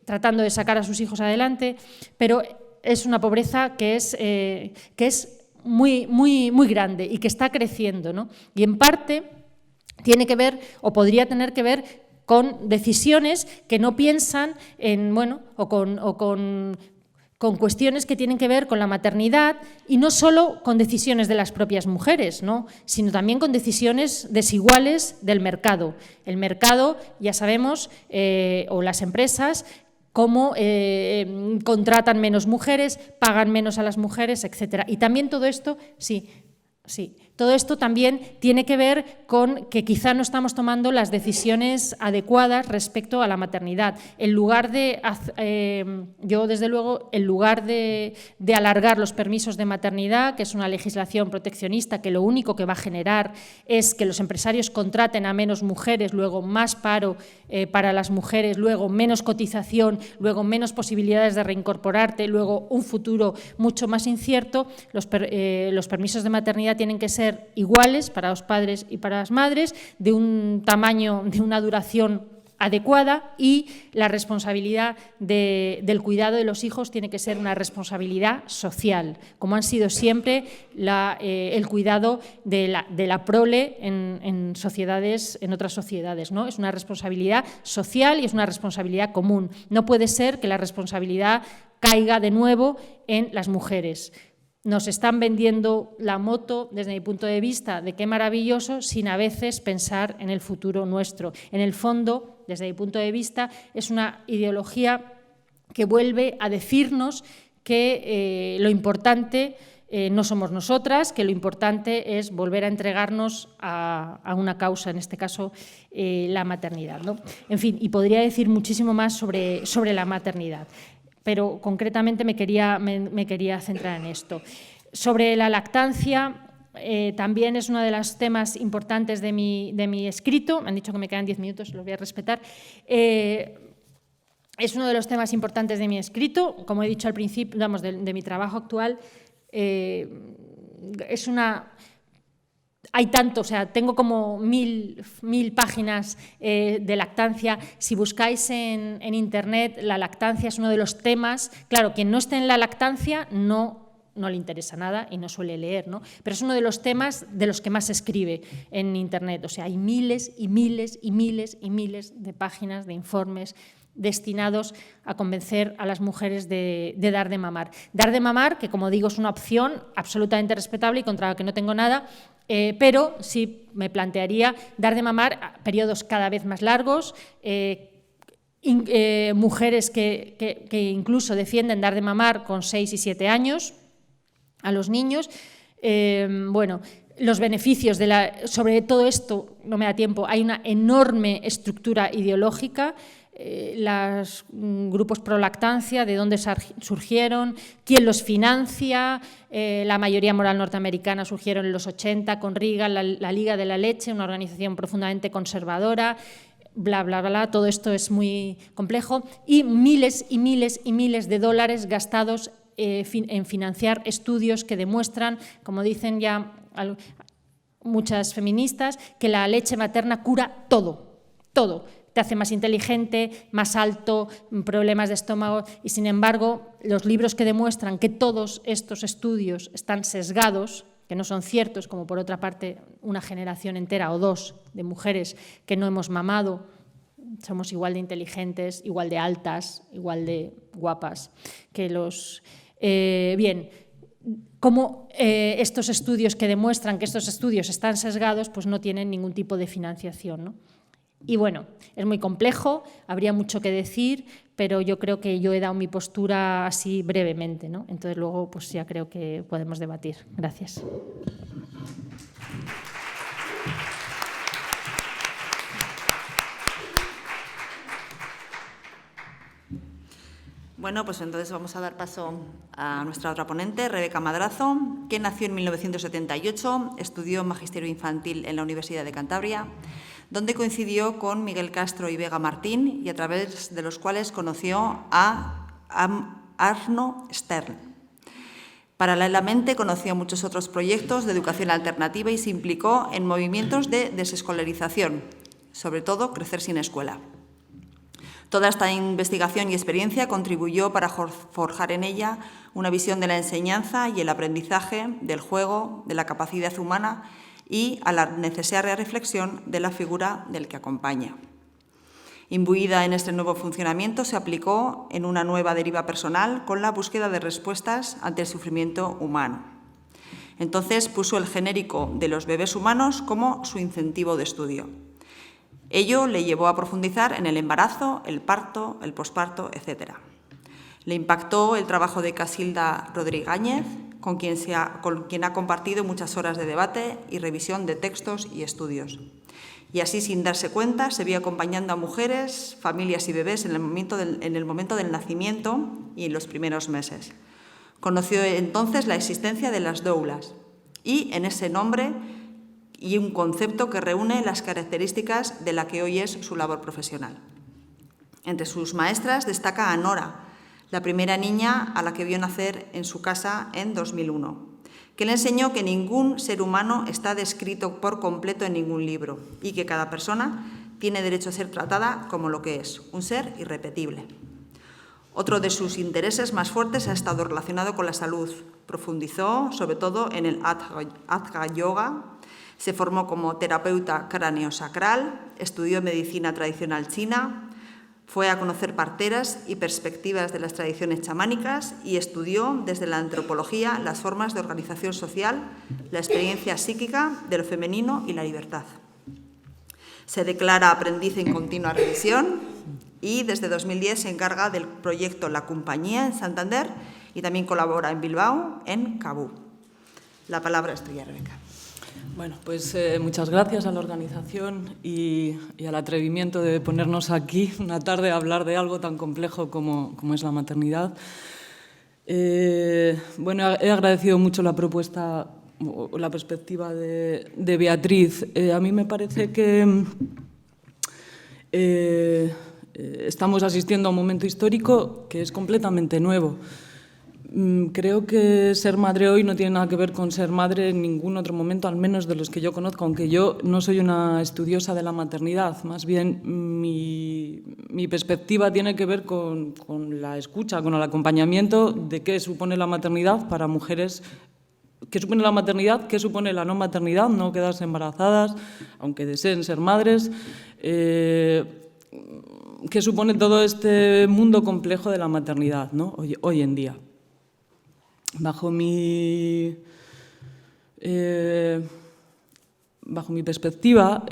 tratando de sacar a sus hijos adelante, pero es una pobreza que es muy, muy, muy grande y que está creciendo, ¿no? Y en parte tiene que ver, o podría tener que ver, con decisiones que no piensan en, bueno, o con cuestiones que tienen que ver con la maternidad y no solo con decisiones de las propias mujeres, ¿no? Sino también con decisiones desiguales del mercado. El mercado, ya sabemos, o las empresas, cómo contratan menos mujeres, pagan menos a las mujeres, etcétera. Y también todo esto, sí. Todo esto también tiene que ver con que quizá no estamos tomando las decisiones adecuadas respecto a la maternidad. En lugar de, yo desde luego, en lugar de alargar los permisos de maternidad, que es una legislación proteccionista que lo único que va a generar es que los empresarios contraten a menos mujeres, luego más paro para las mujeres, luego menos cotización, luego menos posibilidades de reincorporarte, luego un futuro mucho más incierto, los permisos de maternidad tienen que ser iguales para los padres y para las madres, de un tamaño, de una duración adecuada, y la responsabilidad del cuidado de los hijos tiene que ser una responsabilidad social, como han sido siempre el cuidado de la prole en sociedades, en otras sociedades, ¿no? Es una responsabilidad social y es una responsabilidad común. No puede ser que la responsabilidad caiga de nuevo en las mujeres. Nos están vendiendo la moto, desde mi punto de vista, de qué maravilloso, sin a veces pensar en el futuro nuestro. En el fondo, desde mi punto de vista, es una ideología que vuelve a decirnos que lo importante no somos nosotras, que lo importante es volver a entregarnos a una causa, en este caso la maternidad, ¿no? En fin, y podría decir muchísimo más sobre la maternidad, pero concretamente me quería centrar en esto. Sobre la lactancia, también es uno de los temas importantes de mi escrito. Me han dicho que me quedan 10 minutos, los voy a respetar. Es uno de los temas importantes de mi escrito. Como he dicho al principio, digamos, de mi trabajo actual, es una... Hay tanto, o sea, tengo como 1000 páginas de lactancia. Si buscáis en Internet, la lactancia es uno de los temas. Claro, quien no esté en la lactancia no le interesa nada y no suele leer, ¿no? Pero es uno de los temas de los que más se escribe en Internet. O sea, hay miles y miles y miles y miles de páginas, de informes destinados a convencer a las mujeres de dar de mamar. Dar de mamar, que como digo es una opción absolutamente respetable y contra la que no tengo nada, pero sí me plantearía dar de mamar a periodos cada vez más largos, mujeres que incluso defienden dar de mamar con 6 y 7 años a los niños. Bueno, los beneficios sobre todo esto, no me da tiempo, hay una enorme estructura ideológica. Los grupos pro lactancia, de dónde surgieron, quién los financia. La mayoría moral norteamericana surgieron en los 80 con Reagan, la Liga de la Leche, una organización profundamente conservadora, bla, bla, bla. Todo esto es muy complejo, y miles y miles y miles de dólares gastados en financiar estudios que demuestran, como dicen ya muchas feministas, que la leche materna cura todo, todo. te hace más inteligente, más alto, problemas de estómago, y sin embargo, los libros que demuestran que todos estos estudios están sesgados, que no son ciertos, como por otra parte una generación entera o dos de mujeres que no hemos mamado, somos igual de inteligentes, igual de altas, igual de guapas que los... bien, como estos estudios que demuestran que estos estudios están sesgados, pues no tienen ningún tipo de financiación, ¿no? Y bueno, es muy complejo, habría mucho que decir, pero yo creo que yo he dado mi postura así brevemente, ¿no? Entonces luego pues ya creo que podemos debatir. Gracias. Bueno, pues entonces vamos a dar paso a nuestra otra ponente, Rebeca Madrazo, que nació en 1978, estudió Magisterio Infantil en la Universidad de Cantabria, donde coincidió con Miguel Castro y Vega Martín, y a través de los cuales conoció a Arno Stern. Paralelamente conoció muchos otros proyectos de educación alternativa y se implicó en movimientos de desescolarización, sobre todo Crecer sin Escuela. Toda esta investigación y experiencia contribuyó para forjar en ella una visión de la enseñanza y el aprendizaje, del juego, de la capacidad humana y a la necesaria reflexión de la figura del que acompaña. Imbuida en este nuevo funcionamiento, se aplicó en una nueva deriva personal con la búsqueda de respuestas ante el sufrimiento humano. Entonces puso el genérico de los bebés humanos como su incentivo de estudio. Ello le llevó a profundizar en el embarazo, el parto, el posparto, etc. Le impactó el trabajo de Casilda Rodríguez, con quien ha compartido muchas horas de debate y revisión de textos y estudios. Y así, sin darse cuenta, se vio acompañando a mujeres, familias y bebés en el momento del nacimiento y en los primeros meses. Conoció entonces la existencia de las doulas y en ese nombre y un concepto que reúne las características de la que hoy es su labor profesional. Entre sus maestras destaca a Nora, la primera niña a la que vio nacer en su casa en 2001, que le enseñó que ningún ser humano está descrito por completo en ningún libro y que cada persona tiene derecho a ser tratada como lo que es, un ser irrepetible. Otro de sus intereses más fuertes ha estado relacionado con la salud. Profundizó sobre todo en el Hatha Yoga, se formó como terapeuta craneosacral, estudió medicina tradicional china, fue a conocer parteras y perspectivas de las tradiciones chamánicas y estudió desde la antropología las formas de organización social, la experiencia psíquica de lo femenino y la libertad. Se declara aprendiz en continua revisión y desde 2010 se encarga del proyecto La Compañía en Santander y también colabora en Bilbao, en Cabú. La palabra es tuya, Rebeca. Bueno, pues muchas gracias a la organización y al atrevimiento de ponernos aquí una tarde a hablar de algo tan complejo como es la maternidad. Bueno, he agradecido mucho la propuesta o la perspectiva de Beatriz. A mí me parece que estamos asistiendo a un momento histórico que es completamente nuevo. Creo que ser madre hoy no tiene nada que ver con ser madre en ningún otro momento, al menos de los que yo conozco, aunque yo no soy una estudiosa de la maternidad. Más bien, mi perspectiva tiene que ver con la escucha, con el acompañamiento de qué supone la maternidad para mujeres. ¿Qué supone la maternidad? ¿Qué supone la no maternidad? No quedarse embarazadas, aunque deseen ser madres. ¿Qué supone todo este mundo complejo de la maternidad, ¿no? hoy en día? Bajo mi perspectiva,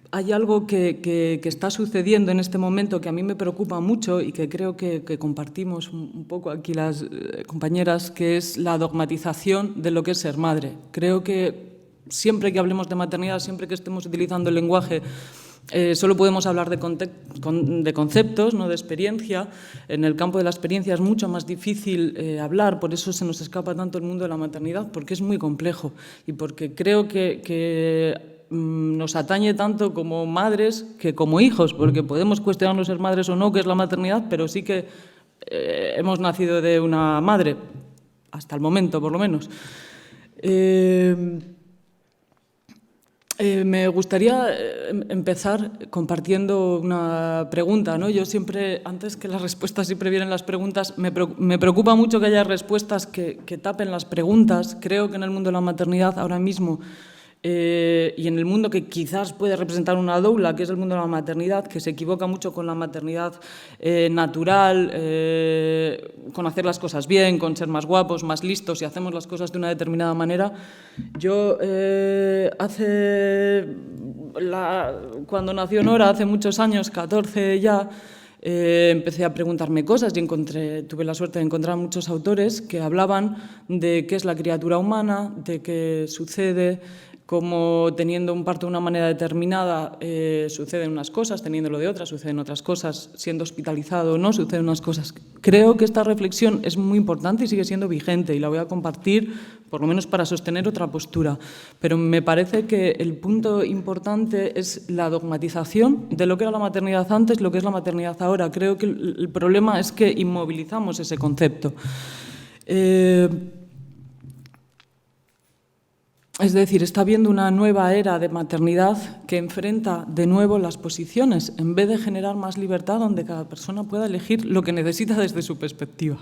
hay algo que está sucediendo en este momento que a mí me preocupa mucho y que creo que compartimos un poco aquí las compañeras, que es la dogmatización de lo que es ser madre. Creo que siempre que hablemos de maternidad, siempre que estemos utilizando el lenguaje, solo podemos hablar de conceptos, no de experiencia. En el campo de la experiencia es mucho más difícil hablar, por eso se nos escapa tanto el mundo de la maternidad, porque es muy complejo y porque creo que nos atañe tanto como madres que como hijos, porque podemos cuestionarnos ser madres o no, qué es la maternidad, pero sí que hemos nacido de una madre, hasta el momento por lo menos. Me gustaría empezar compartiendo una pregunta, ¿no? Yo siempre, antes que las respuestas, siempre vienen las preguntas. Me preocupa mucho que haya respuestas que tapen las preguntas. Creo que en el mundo de la maternidad ahora mismo, y en el mundo que quizás puede representar una doula, que es el mundo de la maternidad, que se equivoca mucho con la maternidad natural, con hacer las cosas bien, con ser más guapos, más listos, y hacemos las cosas de una determinada manera. Yo cuando nació Nora, hace muchos años, 14 ya, empecé a preguntarme cosas y tuve la suerte de encontrar muchos autores que hablaban de qué es la criatura humana, de qué sucede, cómo teniendo un parto de una manera determinada suceden unas cosas, teniéndolo de otras suceden otras cosas, siendo hospitalizado o no suceden unas cosas. Creo que esta reflexión es muy importante y sigue siendo vigente, y la voy a compartir por lo menos para sostener otra postura. Pero me parece que el punto importante es la dogmatización de lo que era la maternidad antes, lo que es la maternidad ahora. Creo que el problema es que inmovilizamos ese concepto. Es decir, está habiendo una nueva era de maternidad que enfrenta de nuevo las posiciones, en vez de generar más libertad donde cada persona pueda elegir lo que necesita desde su perspectiva.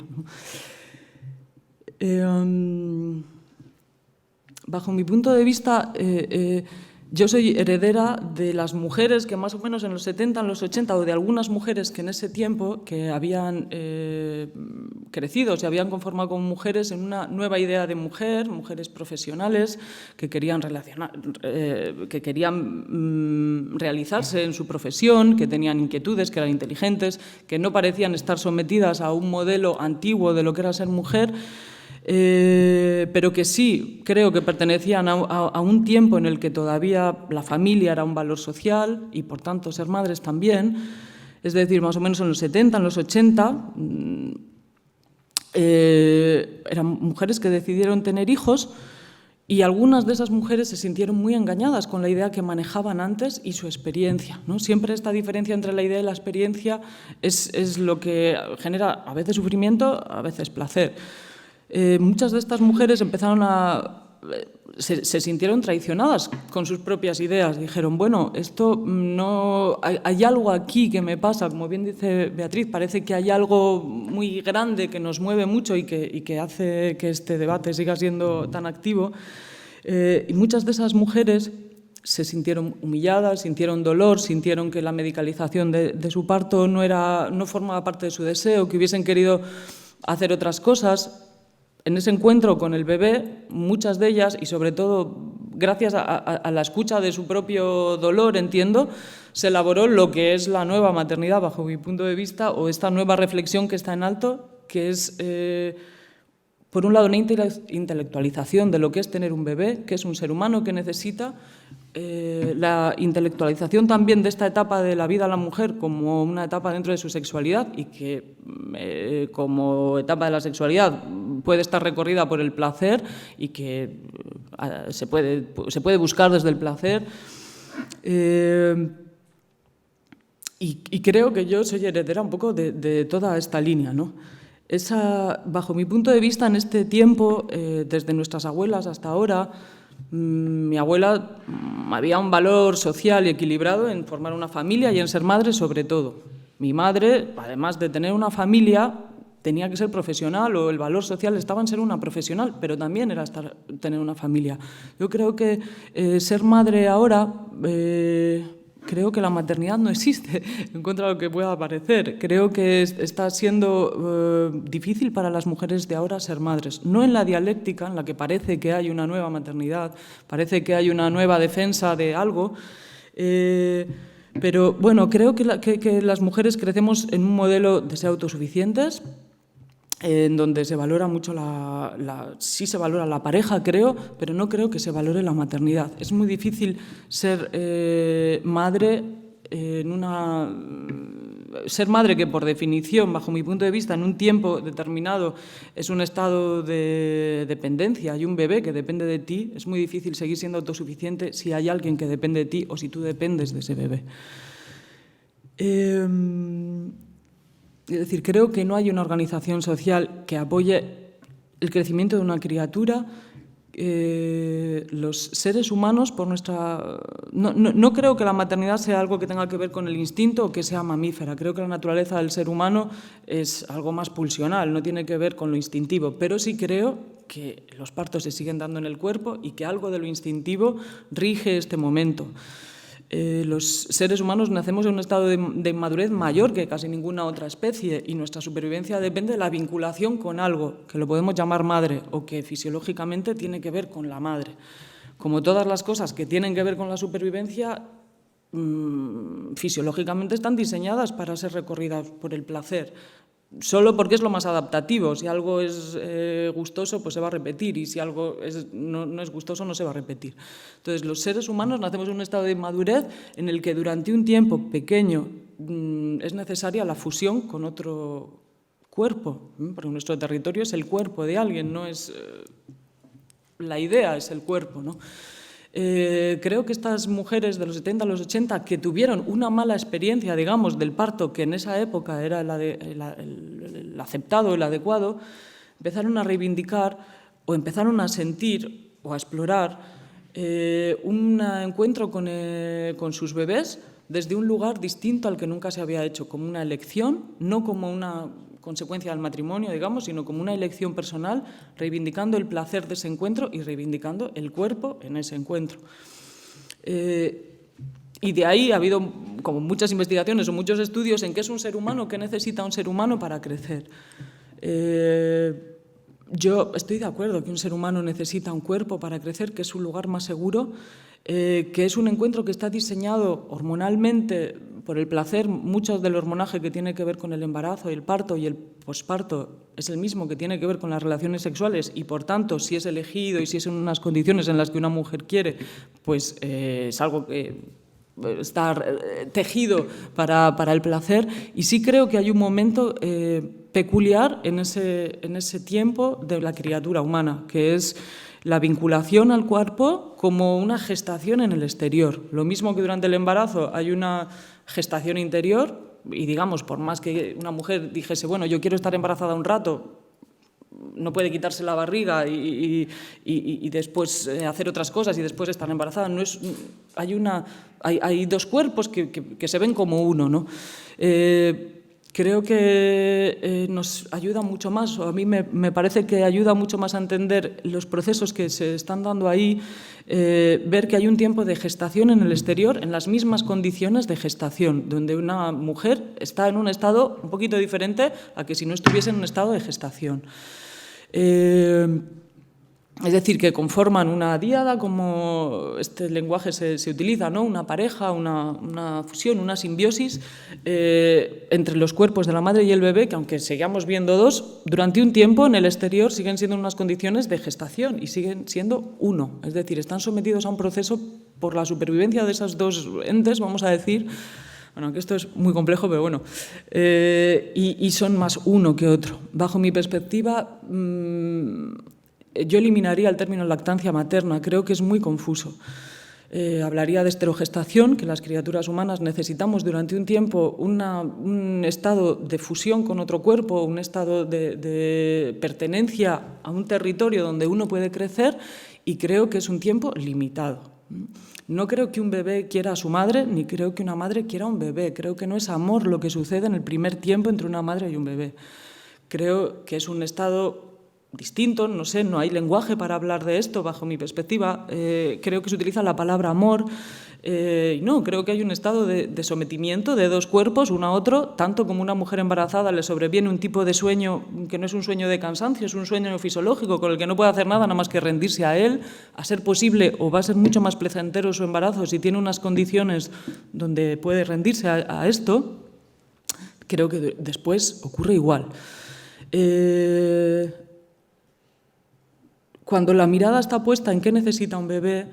Bajo mi punto de vista, yo soy heredera de las mujeres que más o menos en los 70, en los 80, o de algunas mujeres que en ese tiempo que habían crecido, se habían conformado como mujeres en una nueva idea de mujer, mujeres profesionales que querían realizarse en su profesión, que tenían inquietudes, que eran inteligentes, que no parecían estar sometidas a un modelo antiguo de lo que era ser mujer. Pero que sí creo que pertenecían a un tiempo en el que todavía la familia era un valor social y, por tanto, ser madres también. Es decir, más o menos en los 70, en los 80, eran mujeres que decidieron tener hijos, y algunas de esas mujeres se sintieron muy engañadas con la idea que manejaban antes y su experiencia, ¿no? Siempre esta diferencia entre la idea y la experiencia es lo que genera a veces sufrimiento, a veces placer. Muchas de estas mujeres se sintieron traicionadas con sus propias ideas. Dijeron, bueno, esto no, hay algo aquí que me pasa, como bien dice Beatriz, parece que hay algo muy grande que nos mueve mucho y que hace que este debate siga siendo tan activo. Y muchas de esas mujeres se sintieron humilladas, sintieron dolor, sintieron que la medicalización de su parto no formaba parte de su deseo, que hubiesen querido hacer otras cosas. En ese encuentro con el bebé, muchas de ellas, y sobre todo gracias a la escucha de su propio dolor, entiendo, se elaboró lo que es la nueva maternidad, bajo mi punto de vista, o esta nueva reflexión que está en alto, que es, por un lado, una intelectualización de lo que es tener un bebé, que es un ser humano que necesita, la intelectualización también de esta etapa de la vida de la mujer como una etapa dentro de su sexualidad, y que como etapa de la sexualidad puede estar recorrida por el placer y que se puede buscar desde el placer. Y creo que yo soy heredera un poco de toda esta línea, ¿no? Bajo mi punto de vista, en este tiempo, desde nuestras abuelas hasta ahora, mi abuela había un valor social y equilibrado en formar una familia y en ser madre sobre todo. Mi madre, además de tener una familia, tenía que ser profesional, o el valor social estaba en ser una profesional, pero también era tener una familia. Yo creo que ser madre ahora, creo que la maternidad no existe, en contra de lo que pueda parecer. Creo que está siendo difícil para las mujeres de ahora ser madres. No en la dialéctica, en la que parece que hay una nueva maternidad, parece que hay una nueva defensa de algo, pero bueno, creo que las mujeres crecemos en un modelo de ser autosuficientes, en donde se valora mucho sí se valora la pareja, creo, pero no creo que se valore la maternidad. Es muy difícil ser madre ser madre, que por definición, bajo mi punto de vista, en un tiempo determinado es un estado de dependencia, y un bebé que depende de ti. Es muy difícil seguir siendo autosuficiente si hay alguien que depende de ti o si tú dependes de ese bebé. Es decir, creo que no hay una organización social que apoye el crecimiento de una criatura los seres humanos, por nuestra... No creo que la maternidad sea algo que tenga que ver con el instinto o que sea mamífera. Creo que la naturaleza del ser humano es algo más pulsional, no tiene que ver con lo instintivo. Pero sí creo que los partos se siguen dando en el cuerpo y que algo de lo instintivo rige este momento. Los seres humanos nacemos en un estado de madurez mayor que casi ninguna otra especie y nuestra supervivencia depende de la vinculación con algo que lo podemos llamar madre o que fisiológicamente tiene que ver con la madre. Como todas las cosas que tienen que ver con la supervivencia, fisiológicamente están diseñadas para ser recorridas por el placer. Solo porque es lo más adaptativo. Si algo es gustoso, pues se va a repetir, y si algo no es gustoso, no se va a repetir. Entonces, los seres humanos nacemos en un estado de madurez en el que durante un tiempo pequeño es necesaria la fusión con otro cuerpo, porque nuestro territorio es el cuerpo de alguien, no es la idea, es el cuerpo, ¿no? Creo que estas mujeres de los 70 a los 80 que tuvieron una mala experiencia, digamos, del parto, que en esa época era el aceptado, el adecuado, empezaron a reivindicar o empezaron a sentir o a explorar un encuentro con sus bebés desde un lugar distinto al que nunca se había hecho, como una elección, no como una consecuencia del matrimonio, digamos, sino como una elección personal, reivindicando el placer de ese encuentro y reivindicando el cuerpo en ese encuentro. Y de ahí ha habido como muchas investigaciones o muchos estudios en qué es un ser humano, qué necesita un ser humano para crecer. Yo estoy de acuerdo que un ser humano necesita un cuerpo para crecer, que es un lugar más seguro, que es un encuentro que está diseñado hormonalmente por el placer. Mucho del hormonaje que tiene que ver con el embarazo y el parto y el posparto es el mismo que tiene que ver con las relaciones sexuales y, por tanto, si es elegido y si es en unas condiciones en las que una mujer quiere, pues es algo que está tejido para el placer. Y sí creo que hay un momento peculiar en ese tiempo de la criatura humana, que es la vinculación al cuerpo como una gestación en el exterior. Lo mismo que durante el embarazo hay una gestación interior y, digamos, por más que una mujer dijese, bueno, yo quiero estar embarazada un rato, no puede quitarse la barriga y después hacer otras cosas y después estar embarazada. No es, hay dos cuerpos que se ven como uno, ¿no? Creo que nos ayuda mucho más, o a mí me parece que ayuda mucho más a entender los procesos que se están dando ahí, ver que hay un tiempo de gestación en el exterior en las mismas condiciones de gestación, donde una mujer está en un estado un poquito diferente a que si no estuviese en un estado de gestación. Es decir, que conforman una díada, como este lenguaje se utiliza, ¿no? Una pareja, una fusión, una simbiosis entre los cuerpos de la madre y el bebé, que aunque sigamos viendo dos, durante un tiempo en el exterior siguen siendo unas condiciones de gestación y siguen siendo uno. Es decir, están sometidos a un proceso por la supervivencia de esas dos entes, vamos a decir. Bueno, que esto es muy complejo, pero bueno, y son más uno que otro. Bajo mi perspectiva, yo eliminaría el término lactancia materna, creo que es muy confuso. Hablaría de esterogestación, que las criaturas humanas necesitamos durante un tiempo un estado de fusión con otro cuerpo, un estado de pertenencia a un territorio donde uno puede crecer, y creo que es un tiempo limitado. No creo que un bebé quiera a su madre, ni creo que una madre quiera a un bebé. Creo que no es amor lo que sucede en el primer tiempo entre una madre y un bebé. Creo que es un estado distinto, no sé, no hay lenguaje para hablar de esto bajo mi perspectiva. Creo que se utiliza la palabra amor. No, creo que hay un estado de sometimiento de dos cuerpos, uno a otro, tanto como una mujer embarazada le sobreviene un tipo de sueño que no es un sueño de cansancio, es un sueño fisiológico con el que no puede hacer nada más que rendirse a él, a ser posible, o va a ser mucho más placentero su embarazo si tiene unas condiciones donde puede rendirse a esto. Creo que después ocurre igual. Cuando la mirada está puesta en qué necesita un bebé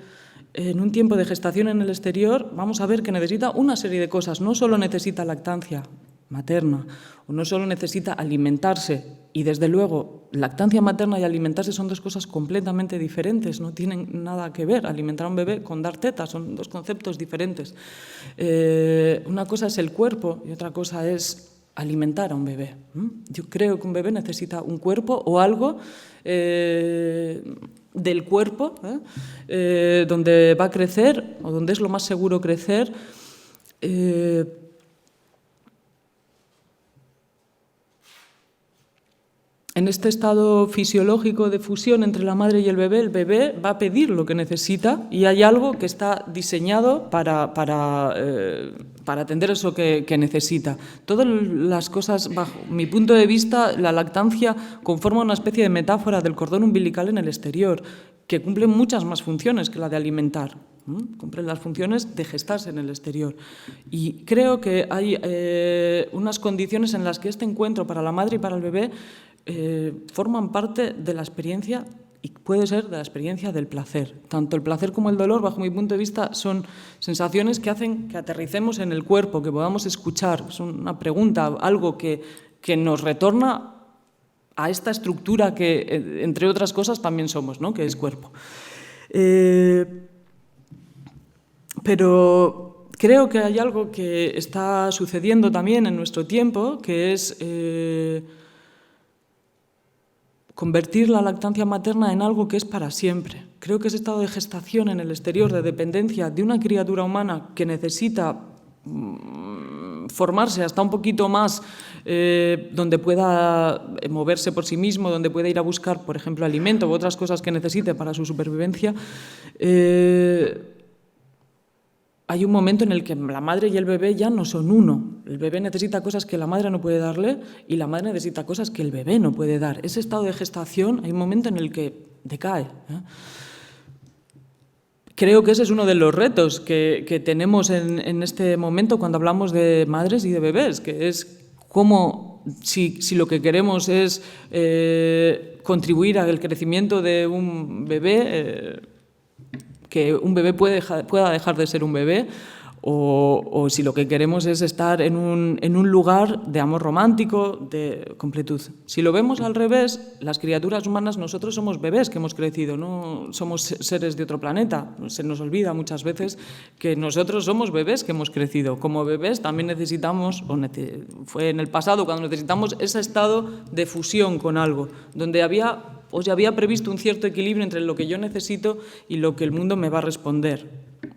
en un tiempo de gestación en el exterior, vamos a ver que necesita una serie de cosas. No solo necesita lactancia materna, o no solo necesita alimentarse, y desde luego lactancia materna y alimentarse son dos cosas completamente diferentes, no tienen nada que ver. Alimentar a un bebé con dar tetas son dos conceptos diferentes. Una cosa es el cuerpo y otra cosa es alimentar a un bebé. Yo creo que un bebé necesita un cuerpo o algo del cuerpo, donde va a crecer, o donde es lo más seguro crecer, en este estado fisiológico de fusión entre la madre y el bebé va a pedir lo que necesita y hay algo que está diseñado para atender eso que necesita. Todas las cosas, bajo mi punto de vista, la lactancia conforma una especie de metáfora del cordón umbilical en el exterior, que cumple muchas más funciones que la de alimentar. Cumple las funciones de gestarse en el exterior. Y creo que hay unas condiciones en las que este encuentro para la madre y para el bebé forman parte de la experiencia y puede ser de la experiencia del placer. Tanto el placer como el dolor, bajo mi punto de vista, son sensaciones que hacen que aterricemos en el cuerpo, que podamos escuchar. Es una pregunta, algo que nos retorna a esta estructura que, entre otras cosas, también somos, ¿no? Que es cuerpo. Pero creo que hay algo que está sucediendo también en nuestro tiempo, que es convertir la lactancia materna en algo que es para siempre. Creo que ese estado de gestación en el exterior, de dependencia de una criatura humana que necesita formarse hasta un poquito más, donde pueda moverse por sí mismo, donde pueda ir a buscar, por ejemplo, alimento u otras cosas que necesite para su supervivencia, hay un momento en el que la madre y el bebé ya no son uno. El bebé necesita cosas que la madre no puede darle y la madre necesita cosas que el bebé no puede dar. Ese estado de gestación, hay un momento en el que decae. Creo que ese es uno de los retos que tenemos en este momento cuando hablamos de madres y de bebés, que es cómo, si lo que queremos es contribuir al crecimiento de un bebé, que un bebé pueda dejar de ser un bebé, o si lo que queremos es estar en un lugar de amor romántico, de completud. Si lo vemos al revés, las criaturas humanas, nosotros somos bebés que hemos crecido, no somos seres de otro planeta. Se nos olvida muchas veces que nosotros somos bebés que hemos crecido. Como bebés también necesitamos, fue en el pasado cuando necesitamos ese estado de fusión con algo, donde se había previsto un cierto equilibrio entre lo que yo necesito y lo que el mundo me va a responder.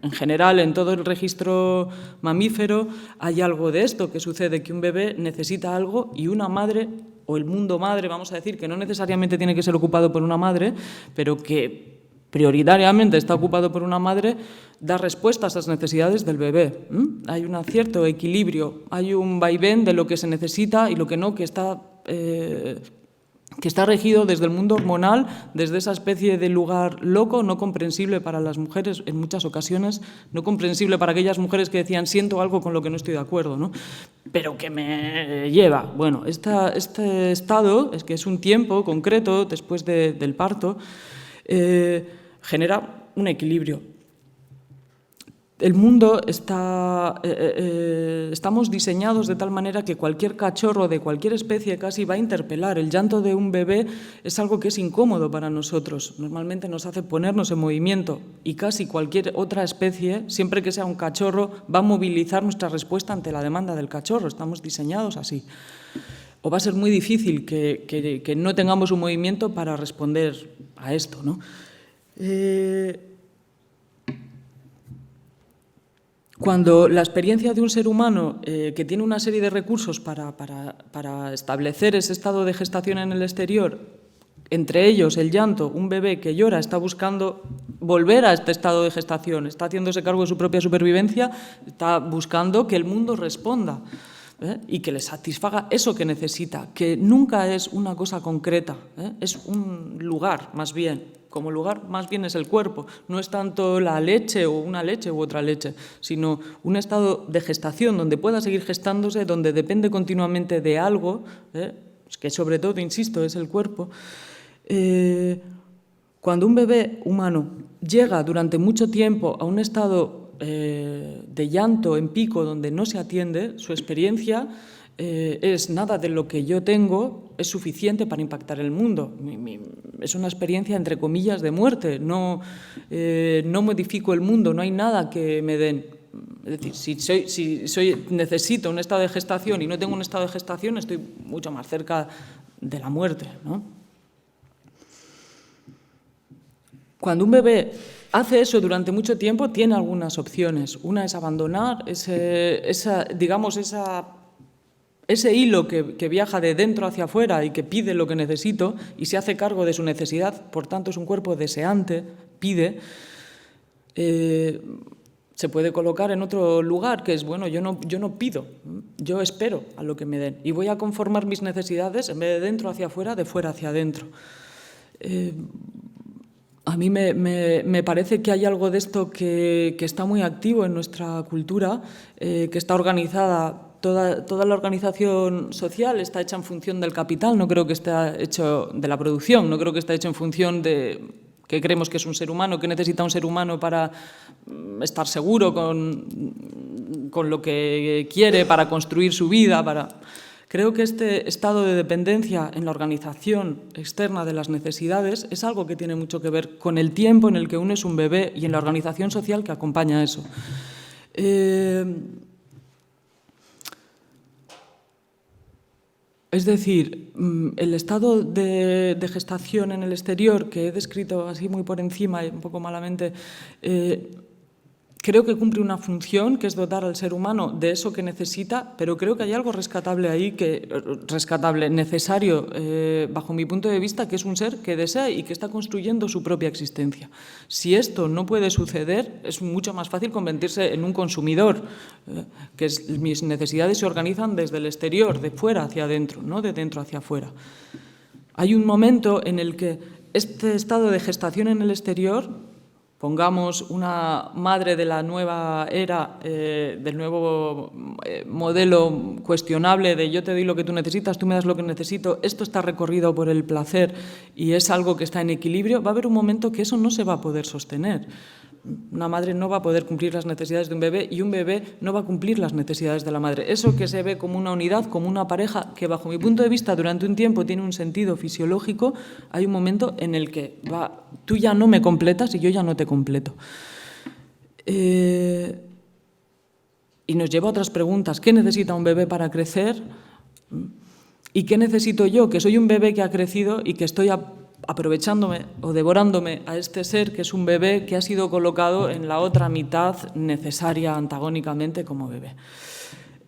En general, en todo el registro mamífero hay algo de esto que sucede, que un bebé necesita algo y una madre, o el mundo madre, vamos a decir, que no necesariamente tiene que ser ocupado por una madre, pero que prioritariamente está ocupado por una madre, da respuesta a esas necesidades del bebé. Hay un cierto equilibrio, hay un vaivén de lo que se necesita y lo que no, que está regido desde el mundo hormonal, desde esa especie de lugar loco, no comprensible para las mujeres en muchas ocasiones, no comprensible para aquellas mujeres que decían siento algo con lo que no estoy de acuerdo, ¿no? Pero que me lleva. Bueno, este estado, es que es un tiempo concreto después del parto, genera un equilibrio. El mundo estamos diseñados de tal manera que cualquier cachorro de cualquier especie casi va a interpelar. El llanto de un bebé es algo que es incómodo para nosotros. Normalmente nos hace ponernos en movimiento y casi cualquier otra especie, siempre que sea un cachorro, va a movilizar nuestra respuesta ante la demanda del cachorro. Estamos diseñados así. O va a ser muy difícil que no tengamos un movimiento para responder a esto, ¿no? Cuando la experiencia de un ser humano que tiene una serie de recursos para establecer ese estado de gestación en el exterior, entre ellos el llanto, un bebé que llora está buscando volver a este estado de gestación, está haciéndose cargo de su propia supervivencia, está buscando que el mundo responda y que le satisfaga eso que necesita, que nunca es una cosa concreta, es un lugar más bien. Como lugar más bien es el cuerpo, no es tanto la leche o una leche u otra leche, sino un estado de gestación donde pueda seguir gestándose, donde depende continuamente de algo, que sobre todo, insisto, es el cuerpo. Cuando un bebé humano llega durante mucho tiempo a un estado de llanto en pico donde no se atiende, su experiencia es nada de lo que yo tengo es suficiente para impactar el mundo. Es una experiencia, entre comillas, de muerte. No modifico el mundo, no hay nada que me den. Es decir, si necesito un estado de gestación y no tengo un estado de gestación, estoy mucho más cerca de la muerte, ¿no? cuando un bebé hace eso durante mucho tiempo, tiene algunas opciones. Una es abandonar ese hilo que viaja de dentro hacia afuera y que pide lo que necesito y se hace cargo de su necesidad, por tanto es un cuerpo deseante, pide. Se puede colocar en otro lugar, que es, bueno, yo no pido, yo espero a lo que me den y voy a conformar mis necesidades en vez de dentro hacia afuera, de fuera hacia adentro. A mí me parece que hay algo de esto que está muy activo en nuestra cultura, que está organizada, toda la organización social está hecha en función del capital, no creo que esté hecho de la producción, no creo que esté hecho en función de que creemos que es un ser humano, que necesita un ser humano para estar seguro con lo que quiere, para construir su vida, Creo que este estado de dependencia en la organización externa de las necesidades es algo que tiene mucho que ver con el tiempo en el que uno es un bebé y en la organización social que acompaña eso. Es decir, el estado de gestación en el exterior, que he descrito así muy por encima y un poco malamente, creo que cumple una función, que es dotar al ser humano de eso que necesita, pero creo que hay algo rescatable ahí, necesario, bajo mi punto de vista, que es un ser que desea y que está construyendo su propia existencia. Si esto no puede suceder, es mucho más fácil convertirse en un consumidor, que mis necesidades se organizan desde el exterior, de fuera hacia adentro, no de dentro hacia afuera. Hay un momento en el que este estado de gestación en el exterior, pongamos una madre de la nueva era, del nuevo modelo cuestionable de yo te doy lo que tú necesitas, tú me das lo que necesito, esto está recorrido por el placer y es algo que está en equilibrio, va a haber un momento que eso no se va a poder sostener. Una madre no va a poder cumplir las necesidades de un bebé y un bebé no va a cumplir las necesidades de la madre. Eso que se ve como una unidad, como una pareja, que bajo mi punto de vista durante un tiempo tiene un sentido fisiológico, hay un momento en el que tú ya no me completas y yo ya no te completo. Y nos lleva a otras preguntas. ¿Qué necesita un bebé para crecer? ¿Y qué necesito yo, que soy un bebé que ha crecido y que estoy aprovechándome o devorándome a este ser que es un bebé que ha sido colocado en la otra mitad necesaria antagónicamente como bebé?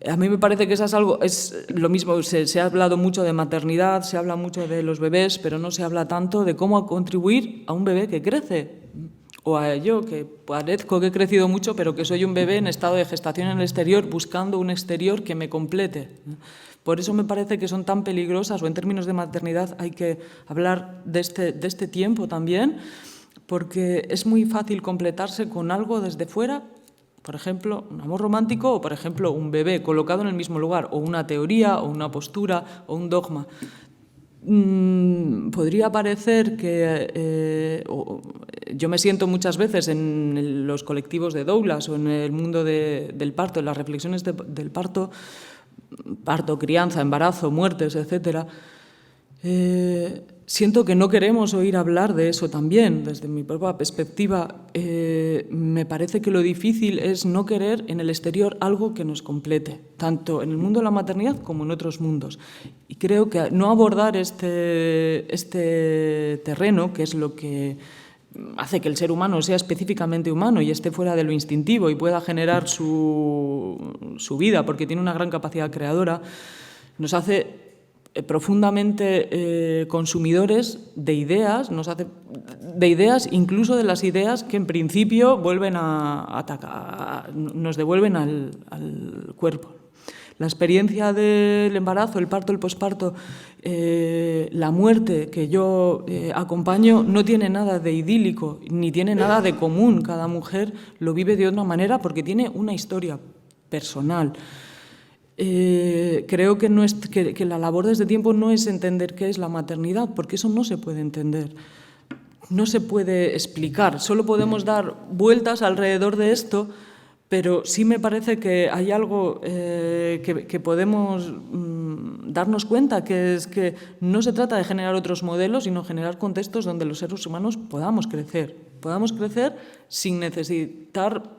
A mí me parece que es lo mismo, se ha hablado mucho de maternidad, se habla mucho de los bebés, pero no se habla tanto de cómo contribuir a un bebé que crece. O a yo, que parezco que he crecido mucho, pero que soy un bebé en estado de gestación en el exterior, buscando un exterior que me complete. Por eso me parece que son tan peligrosas, o en términos de maternidad hay que hablar de este tiempo también, porque es muy fácil completarse con algo desde fuera, por ejemplo, un amor romántico o, por ejemplo, un bebé colocado en el mismo lugar, o una teoría, o una postura, o un dogma. Podría parecer que yo me siento muchas veces en los colectivos de doulas o en el mundo del parto, en las reflexiones del parto, crianza, embarazo, muertes, etc. Siento que no queremos oír hablar de eso también. Desde mi propia perspectiva, me parece que lo difícil es no querer en el exterior algo que nos complete, tanto en el mundo de la maternidad como en otros mundos. Y creo que no abordar este terreno, que es lo que hace que el ser humano sea específicamente humano y esté fuera de lo instintivo y pueda generar su vida, porque tiene una gran capacidad creadora, nos hace profundamente consumidores de ideas, incluso de las ideas que en principio vuelven a atacar, nos devuelven al cuerpo. La experiencia del embarazo, el parto, el posparto, la muerte que yo acompaño no tiene nada de idílico, ni tiene nada de común. Cada mujer lo vive de otra manera porque tiene una historia personal. Creo que la labor de este tiempo no es entender qué es la maternidad, porque eso no se puede entender, no se puede explicar. Solo podemos dar vueltas alrededor de esto, pero sí me parece que hay algo que podemos darnos cuenta, que es que no se trata de generar otros modelos, sino generar contextos donde los seres humanos podamos crecer sin necesitar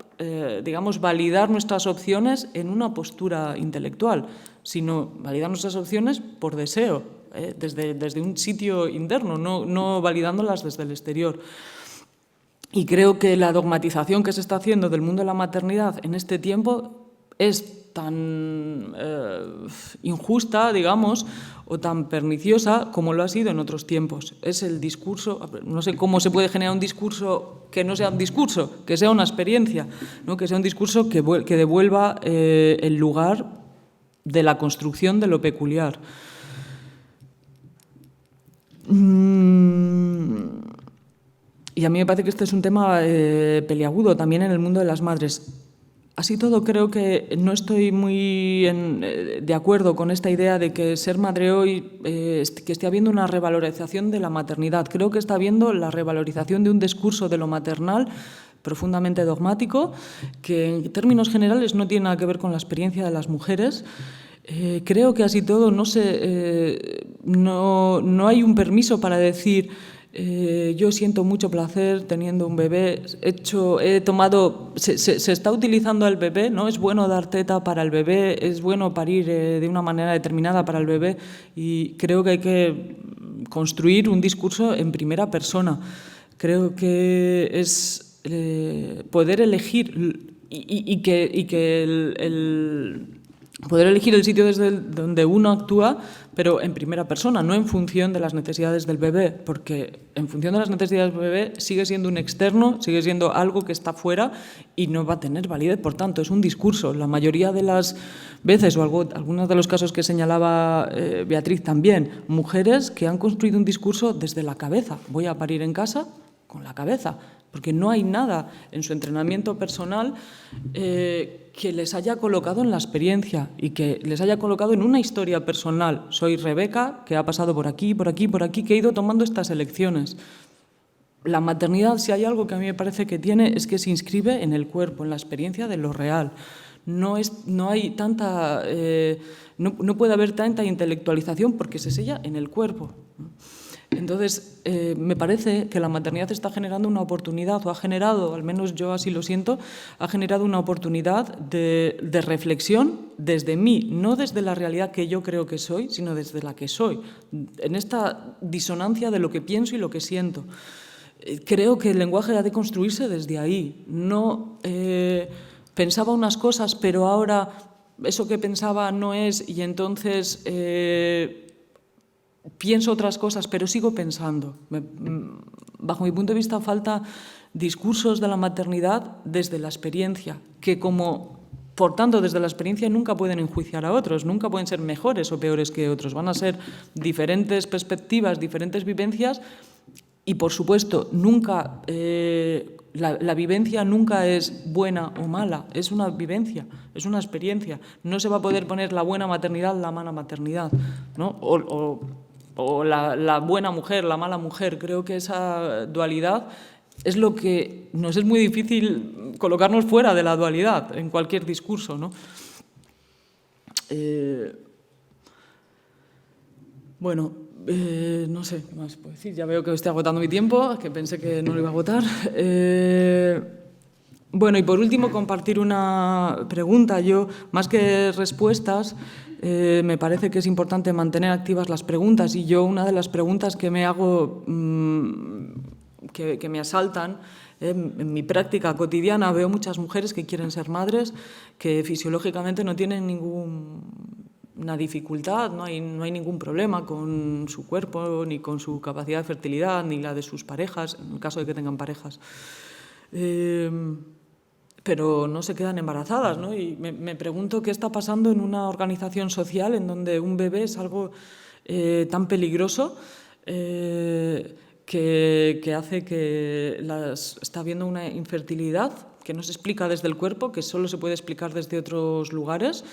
validar nuestras opciones en una postura intelectual, sino validar nuestras opciones por deseo, desde un sitio interno, no validándolas desde el exterior. Y creo que la dogmatización que se está haciendo del mundo de la maternidad en este tiempo es tan injusta, digamos, o tan perniciosa como lo ha sido en otros tiempos. Es el discurso, no sé cómo se puede generar un discurso que no sea un discurso, que sea una experiencia, ¿no? Que sea un discurso que devuelva el lugar de la construcción de lo peculiar. Y a mí me parece que este es un tema peliagudo también en el mundo de las madres. Así todo, creo que no estoy muy de acuerdo con esta idea de que ser madre hoy, que esté habiendo una revalorización de la maternidad. Creo que está habiendo la revalorización de un discurso de lo maternal profundamente dogmático, que en términos generales no tiene nada que ver con la experiencia de las mujeres. Creo que así todo no hay un permiso para decir yo siento mucho placer teniendo un bebé, se está utilizando al bebé, ¿no? Es bueno dar teta para el bebé, es bueno parir de una manera determinada para el bebé, y creo que hay que construir un discurso en primera persona. Creo que es poder elegir y que poder elegir el sitio desde donde uno actúa, pero en primera persona, no en función de las necesidades del bebé, porque en función de las necesidades del bebé sigue siendo un externo, sigue siendo algo que está fuera y no va a tener validez. Por tanto, es un discurso. La mayoría de las veces, o algunos de los casos que señalaba Beatriz también, mujeres que han construido un discurso desde la cabeza. Voy a parir en casa con la cabeza, porque no hay nada en su entrenamiento personal que les haya colocado en la experiencia y que les haya colocado en una historia personal. Soy Rebeca, que ha pasado por aquí, por aquí, por aquí, que he ido tomando estas elecciones. La maternidad, si hay algo que a mí me parece que tiene, es que se inscribe en el cuerpo, en la experiencia de lo real. No hay tanta, no puede haber tanta intelectualización porque se sella en el cuerpo. Entonces, me parece que la maternidad está generando una oportunidad, o ha generado, al menos yo así lo siento, ha generado una oportunidad de reflexión desde mí, no desde la realidad que yo creo que soy, sino desde la que soy, en esta disonancia de lo que pienso y lo que siento. Creo que el lenguaje ha de construirse desde ahí. No pensaba unas cosas, pero ahora eso que pensaba no es, y entonces pienso otras cosas, pero sigo pensando. Bajo mi punto de vista, falta discursos de la maternidad desde la experiencia, que por tanto, desde la experiencia nunca pueden enjuiciar a otros, nunca pueden ser mejores o peores que otros. Van a ser diferentes perspectivas, diferentes vivencias, y por supuesto, nunca la vivencia nunca es buena o mala, es una vivencia, es una experiencia. No se va a poder poner la buena maternidad, la mala maternidad, ¿no? O la buena mujer, la mala mujer. Creo que esa dualidad es lo que nos es muy difícil colocarnos fuera de la dualidad en cualquier discurso, ¿no? Bueno, no sé qué más puedo decir. Ya veo que estoy agotando mi tiempo, que pensé que no lo iba a agotar. Bueno, y por último, compartir una pregunta. Yo, más que respuestas, me parece que es importante mantener activas las preguntas, y yo una de las preguntas que me hago, que me asaltan en mi práctica cotidiana, veo muchas mujeres que quieren ser madres, que fisiológicamente no tienen ninguna dificultad, no hay ningún problema con su cuerpo, ni con su capacidad de fertilidad, ni la de sus parejas, en el caso de que tengan parejas. Pero no se quedan embarazadas, ¿no? Y me pregunto qué está pasando en una organización social en donde un bebé es algo tan peligroso que hace que está habiendo una infertilidad que no se explica desde el cuerpo, que solo se puede explicar desde otros lugares.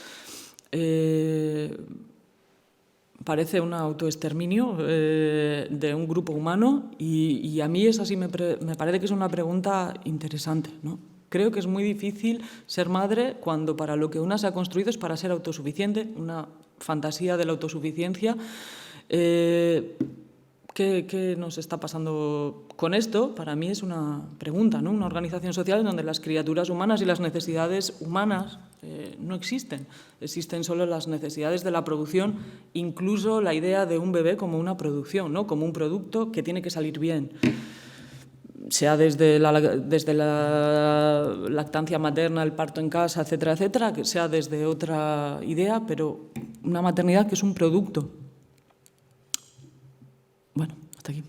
Parece un autoexterminio de un grupo humano, y a mí es así, me parece que es una pregunta interesante, ¿no? Creo que es muy difícil ser madre cuando para lo que una se ha construido es para ser autosuficiente, una fantasía de la autosuficiencia. ¿Qué nos está pasando con esto? Para mí es una pregunta, ¿no? Una organización social en donde las criaturas humanas y las necesidades humanas no existen. Existen solo las necesidades de la producción, incluso la idea de un bebé como una producción, ¿no? Como un producto que tiene que salir bien. sea desde la lactancia materna, el parto en casa, etcétera, etcétera, que sea desde otra idea, pero una maternidad que es un producto. Bueno, hasta aquí.